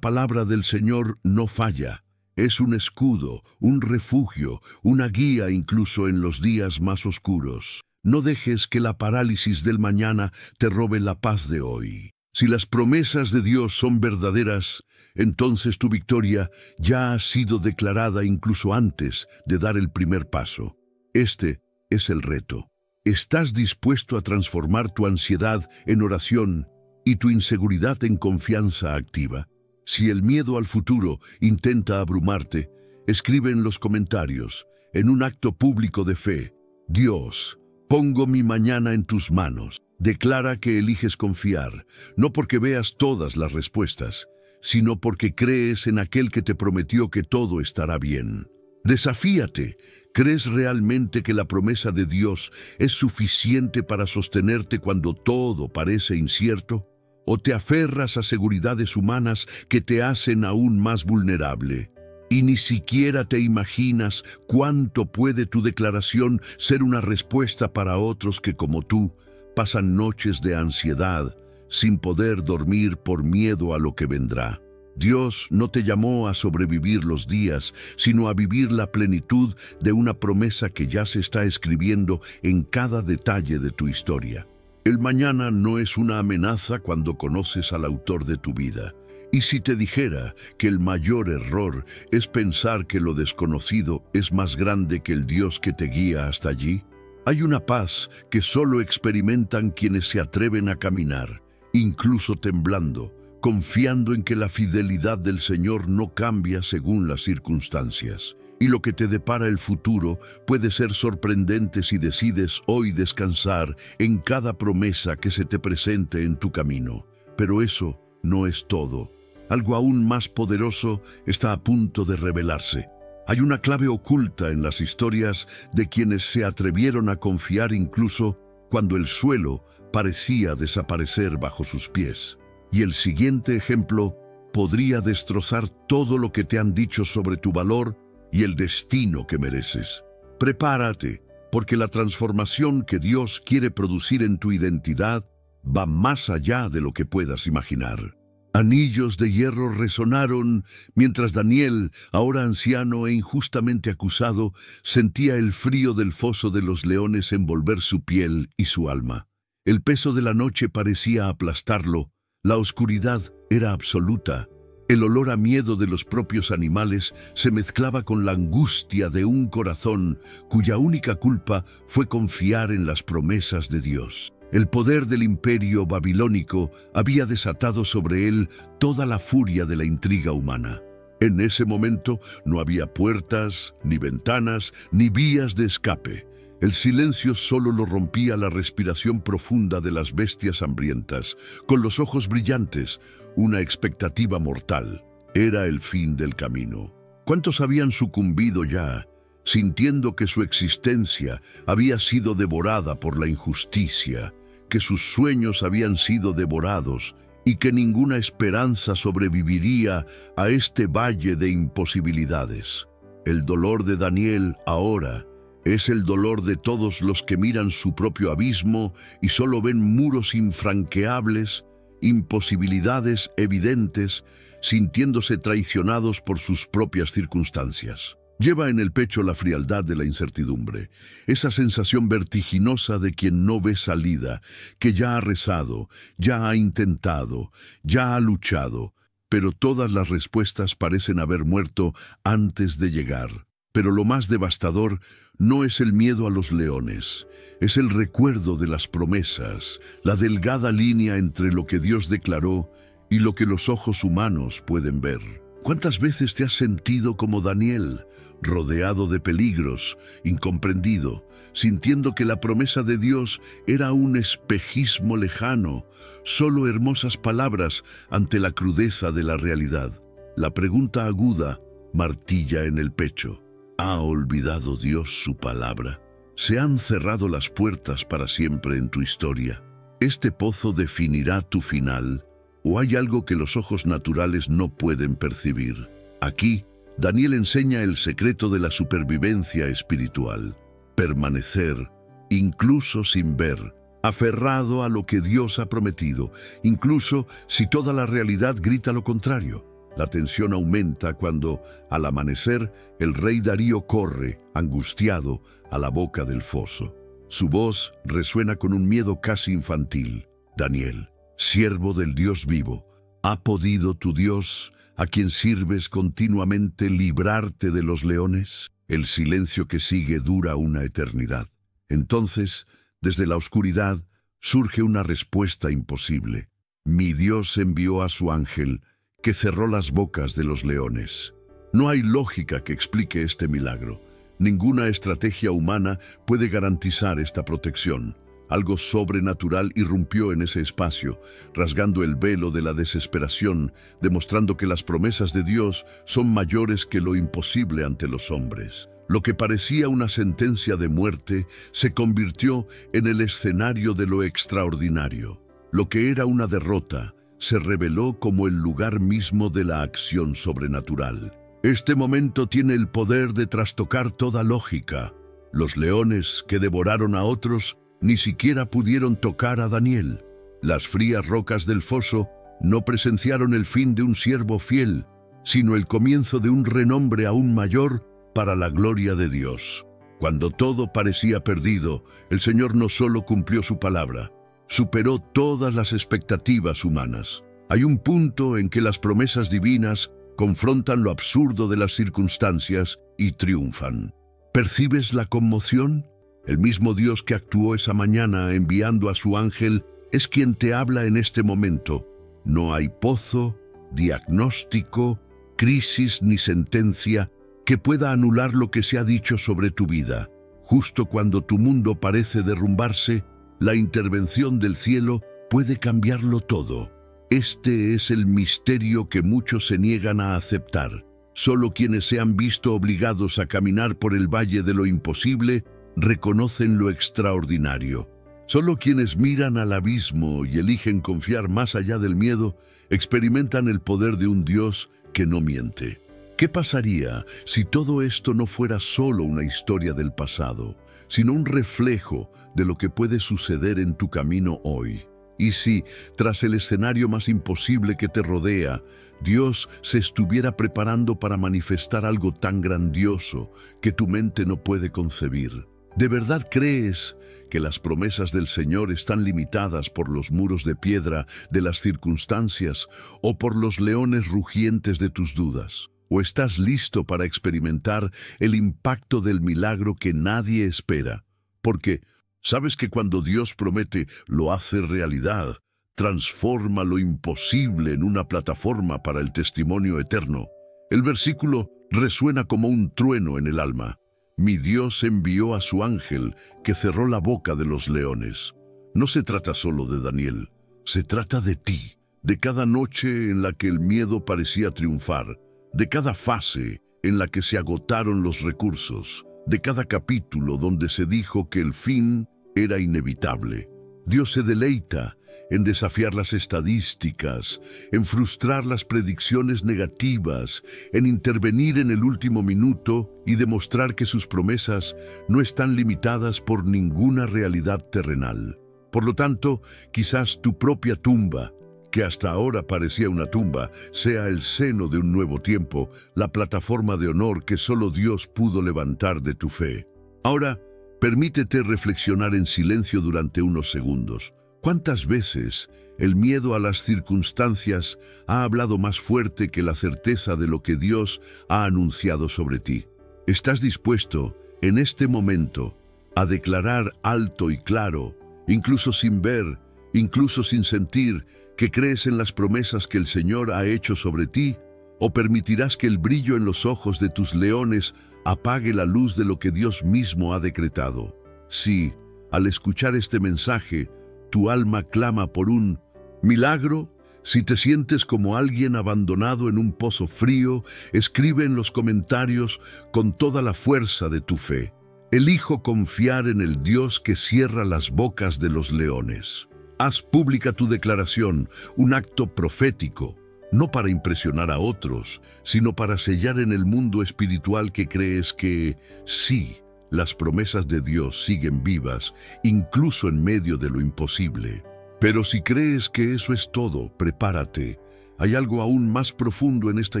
palabra del Señor no falla. Es un escudo, un refugio, una guía incluso en los días más oscuros. No dejes que la parálisis del mañana te robe la paz de hoy. Si las promesas de Dios son verdaderas, entonces tu victoria ya ha sido declarada incluso antes de dar el primer paso. Este es el reto. ¿Estás dispuesto a transformar tu ansiedad en oración y tu inseguridad en confianza activa? Si el miedo al futuro intenta abrumarte, escribe en los comentarios, en un acto público de fe: Dios, pongo mi mañana en tus manos. Declara que eliges confiar, no porque veas todas las respuestas, sino porque crees en aquel que te prometió que todo estará bien. Desafíate. ¿Crees realmente que la promesa de Dios es suficiente para sostenerte cuando todo parece incierto? ¿O te aferras a seguridades humanas que te hacen aún más vulnerable? Y ni siquiera te imaginas cuánto puede tu declaración ser una respuesta para otros que, como tú, pasan noches de ansiedad sin poder dormir por miedo a lo que vendrá. Dios no te llamó a sobrevivir los días, sino a vivir la plenitud de una promesa que ya se está escribiendo en cada detalle de tu historia. El mañana no es una amenaza cuando conoces al autor de tu vida. Y si te dijera que el mayor error es pensar que lo desconocido es más grande que el Dios que te guía hasta allí, hay una paz que solo experimentan quienes se atreven a caminar, incluso temblando, confiando en que la fidelidad del Señor no cambia según las circunstancias. Y lo que te depara el futuro puede ser sorprendente si decides hoy descansar en cada promesa que se te presente en tu camino. Pero eso no es todo. Algo aún más poderoso está a punto de revelarse. Hay una clave oculta en las historias de quienes se atrevieron a confiar incluso cuando el suelo parecía desaparecer bajo sus pies. Y el siguiente ejemplo podría destrozar todo lo que te han dicho sobre tu valor y el destino que mereces. Prepárate, porque la transformación que Dios quiere producir en tu identidad va más allá de lo que puedas imaginar. Anillos de hierro resonaron mientras Daniel, ahora anciano e injustamente acusado, sentía el frío del foso de los leones envolver su piel y su alma. El peso de la noche parecía aplastarlo. La oscuridad era absoluta. El olor a miedo de los propios animales se mezclaba con la angustia de un corazón cuya única culpa fue confiar en las promesas de Dios. El poder del imperio babilónico había desatado sobre él toda la furia de la intriga humana. En ese momento no había puertas, ni ventanas, ni vías de escape. El silencio solo lo rompía la respiración profunda de las bestias hambrientas, con los ojos brillantes, una expectativa mortal. Era el fin del camino. ¿Cuántos habían sucumbido ya, sintiendo que su existencia había sido devorada por la injusticia, que sus sueños habían sido devorados y que ninguna esperanza sobreviviría a este valle de imposibilidades? El dolor de Daniel ahora es el dolor de todos los que miran su propio abismo y solo ven muros infranqueables, imposibilidades evidentes, sintiéndose traicionados por sus propias circunstancias. Lleva en el pecho la frialdad de la incertidumbre, esa sensación vertiginosa de quien no ve salida, que ya ha rezado, ya ha intentado, ya ha luchado, pero todas las respuestas parecen haber muerto antes de llegar. Pero lo más devastador no es el miedo a los leones, es el recuerdo de las promesas, la delgada línea entre lo que Dios declaró y lo que los ojos humanos pueden ver. ¿Cuántas veces te has sentido como Daniel, rodeado de peligros, incomprendido, sintiendo que la promesa de Dios era un espejismo lejano, solo hermosas palabras ante la crudeza de la realidad? La pregunta aguda martilla en el pecho. ¿Ha olvidado Dios su palabra? ¿Se han cerrado las puertas para siempre en tu historia? ¿Este pozo definirá tu final? ¿O hay algo que los ojos naturales no pueden percibir? Aquí, Daniel enseña el secreto de la supervivencia espiritual. Permanecer, incluso sin ver, aferrado a lo que Dios ha prometido, incluso si toda la realidad grita lo contrario. La tensión aumenta cuando, al amanecer, el rey Darío corre, angustiado, a la boca del foso. Su voz resuena con un miedo casi infantil. Daniel, siervo del Dios vivo, ¿ha podido tu Dios, a quien sirves continuamente, librarte de los leones? El silencio que sigue dura una eternidad. Entonces, desde la oscuridad, surge una respuesta imposible. Mi Dios envió a su ángel, que cerró las bocas de los leones. No hay lógica que explique este milagro. Ninguna estrategia humana puede garantizar esta protección. Algo sobrenatural irrumpió en ese espacio, rasgando el velo de la desesperación, demostrando que las promesas de Dios son mayores que lo imposible ante los hombres. Lo que parecía una sentencia de muerte se convirtió en el escenario de lo extraordinario. Lo que era una derrota se reveló como el lugar mismo de la acción sobrenatural. Este momento tiene el poder de trastocar toda lógica. Los leones que devoraron a otros ni siquiera pudieron tocar a Daniel. Las frías rocas del foso no presenciaron el fin de un siervo fiel, sino el comienzo de un renombre aún mayor para la gloria de Dios. Cuando todo parecía perdido, el Señor no solo cumplió su palabra, superó todas las expectativas humanas. Hay un punto en que las promesas divinas confrontan lo absurdo de las circunstancias y triunfan. ¿Percibes la conmoción? El mismo Dios que actuó esa mañana enviando a su ángel es quien te habla en este momento. No hay pozo, diagnóstico, crisis ni sentencia que pueda anular lo que se ha dicho sobre tu vida. Justo cuando tu mundo parece derrumbarse, la intervención del cielo puede cambiarlo todo. Este es el misterio que muchos se niegan a aceptar. Solo quienes se han visto obligados a caminar por el valle de lo imposible reconocen lo extraordinario. Solo quienes miran al abismo y eligen confiar más allá del miedo experimentan el poder de un Dios que no miente. ¿Qué pasaría si todo esto no fuera solo una historia del pasado, sino un reflejo de lo que puede suceder en tu camino hoy? ¿Y si, tras el escenario más imposible que te rodea, Dios se estuviera preparando para manifestar algo tan grandioso que tu mente no puede concebir? ¿De verdad crees que las promesas del Señor están limitadas por los muros de piedra de las circunstancias o por los leones rugientes de tus dudas? ¿O estás listo para experimentar el impacto del milagro que nadie espera? Porque sabes que cuando Dios promete, lo hace realidad, transforma lo imposible en una plataforma para el testimonio eterno. El versículo resuena como un trueno en el alma. Mi Dios envió a su ángel que cerró la boca de los leones. No se trata solo de Daniel, se trata de ti, de cada noche en la que el miedo parecía triunfar, de cada fase en la que se agotaron los recursos, de cada capítulo donde se dijo que el fin era inevitable. Dios se deleita en desafiar las estadísticas, en frustrar las predicciones negativas, en intervenir en el último minuto y demostrar que sus promesas no están limitadas por ninguna realidad terrenal. Por lo tanto, quizás tu propia tumba, que hasta ahora parecía una tumba, sea el seno de un nuevo tiempo, la plataforma de honor que solo Dios pudo levantar de tu fe. Ahora, permítete reflexionar en silencio durante unos segundos. ¿Cuántas veces el miedo a las circunstancias ha hablado más fuerte que la certeza de lo que Dios ha anunciado sobre ti? ¿Estás dispuesto, en este momento, a declarar alto y claro, incluso sin ver, incluso sin sentir, que crees en las promesas que el Señor ha hecho sobre ti? ¿O permitirás que el brillo en los ojos de tus leones apague la luz de lo que Dios mismo ha decretado? Si, al escuchar este mensaje, tu alma clama por un milagro, si te sientes como alguien abandonado en un pozo frío, escribe en los comentarios con toda la fuerza de tu fe: elijo confiar en el Dios que cierra las bocas de los leones. Haz pública tu declaración, un acto profético, no para impresionar a otros, sino para sellar en el mundo espiritual que crees que, sí, las promesas de Dios siguen vivas, incluso en medio de lo imposible. Pero si crees que eso es todo, prepárate. Hay algo aún más profundo en esta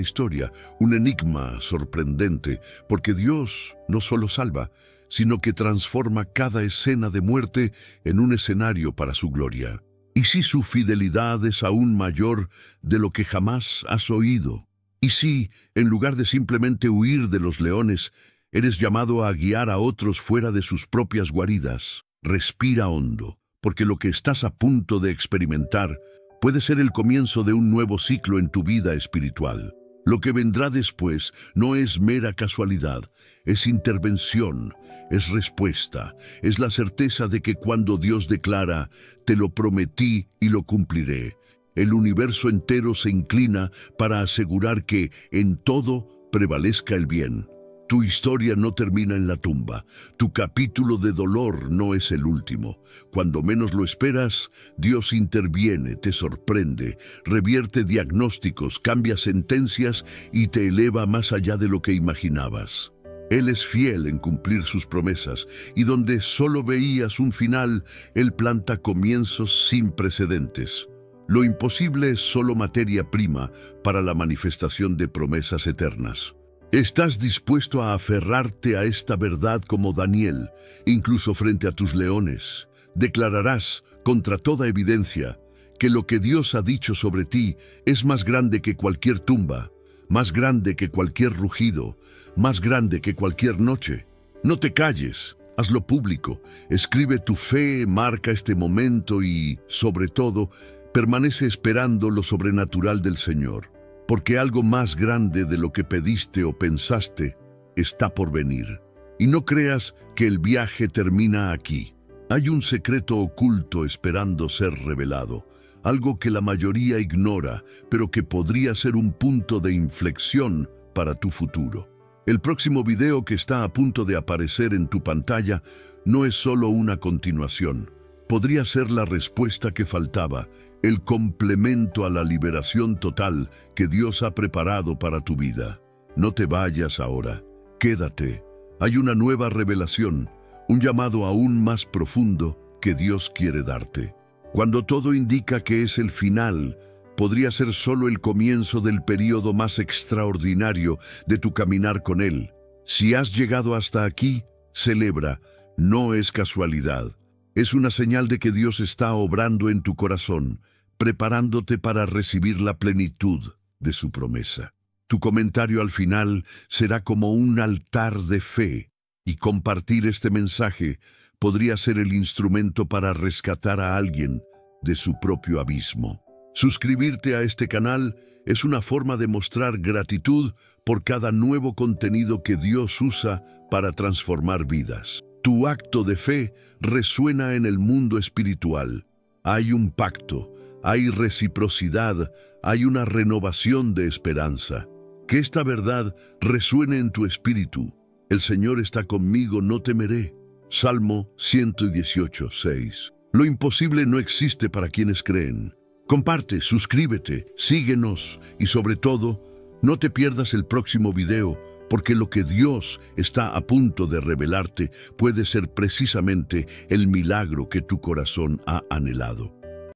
historia, un enigma sorprendente, porque Dios no solo salva, sino que transforma cada escena de muerte en un escenario para su gloria. ¿Y si su fidelidad es aún mayor de lo que jamás has oído? ¿Y si, en lugar de simplemente huir de los leones, eres llamado a guiar a otros fuera de sus propias guaridas? Respira hondo, porque lo que estás a punto de experimentar puede ser el comienzo de un nuevo ciclo en tu vida espiritual. Lo que vendrá después no es mera casualidad, es intervención, es respuesta, es la certeza de que cuando Dios declara, te lo prometí y lo cumpliré, el universo entero se inclina para asegurar que en todo prevalezca el bien. Tu historia no termina en la tumba. Tu capítulo de dolor no es el último. Cuando menos lo esperas, Dios interviene, te sorprende, revierte diagnósticos, cambia sentencias y te eleva más allá de lo que imaginabas. Él es fiel en cumplir sus promesas, y donde solo veías un final, Él planta comienzos sin precedentes. Lo imposible es solo materia prima para la manifestación de promesas eternas. ¿Estás dispuesto a aferrarte a esta verdad como Daniel, incluso frente a tus leones? Declararás, contra toda evidencia, que lo que Dios ha dicho sobre ti es más grande que cualquier tumba, más grande que cualquier rugido, más grande que cualquier noche. No te calles, hazlo público, escribe tu fe, marca este momento y, sobre todo, permanece esperando lo sobrenatural del Señor. Porque algo más grande de lo que pediste o pensaste está por venir. Y no creas que el viaje termina aquí. Hay un secreto oculto esperando ser revelado, algo que la mayoría ignora, pero que podría ser un punto de inflexión para tu futuro. El próximo video que está a punto de aparecer en tu pantalla no es solo una continuación. Podría ser la respuesta que faltaba, el complemento a la liberación total que Dios ha preparado para tu vida. No te vayas ahora, quédate. Hay una nueva revelación, un llamado aún más profundo que Dios quiere darte. Cuando todo indica que es el final, podría ser solo el comienzo del período más extraordinario de tu caminar con Él. Si has llegado hasta aquí, celebra, no es casualidad. Es una señal de que Dios está obrando en tu corazón, preparándote para recibir la plenitud de su promesa. Tu comentario al final será como un altar de fe, y compartir este mensaje podría ser el instrumento para rescatar a alguien de su propio abismo. Suscribirte a este canal es una forma de mostrar gratitud por cada nuevo contenido que Dios usa para transformar vidas. Tu acto de fe resuena en el mundo espiritual. Hay un pacto, hay reciprocidad, hay una renovación de esperanza. Que esta verdad resuene en tu espíritu. El Señor está conmigo, no temeré. Salmo 118:6. Lo imposible no existe para quienes creen. Comparte, suscríbete, síguenos y sobre todo, no te pierdas el próximo video, porque lo que Dios está a punto de revelarte puede ser precisamente el milagro que tu corazón ha anhelado.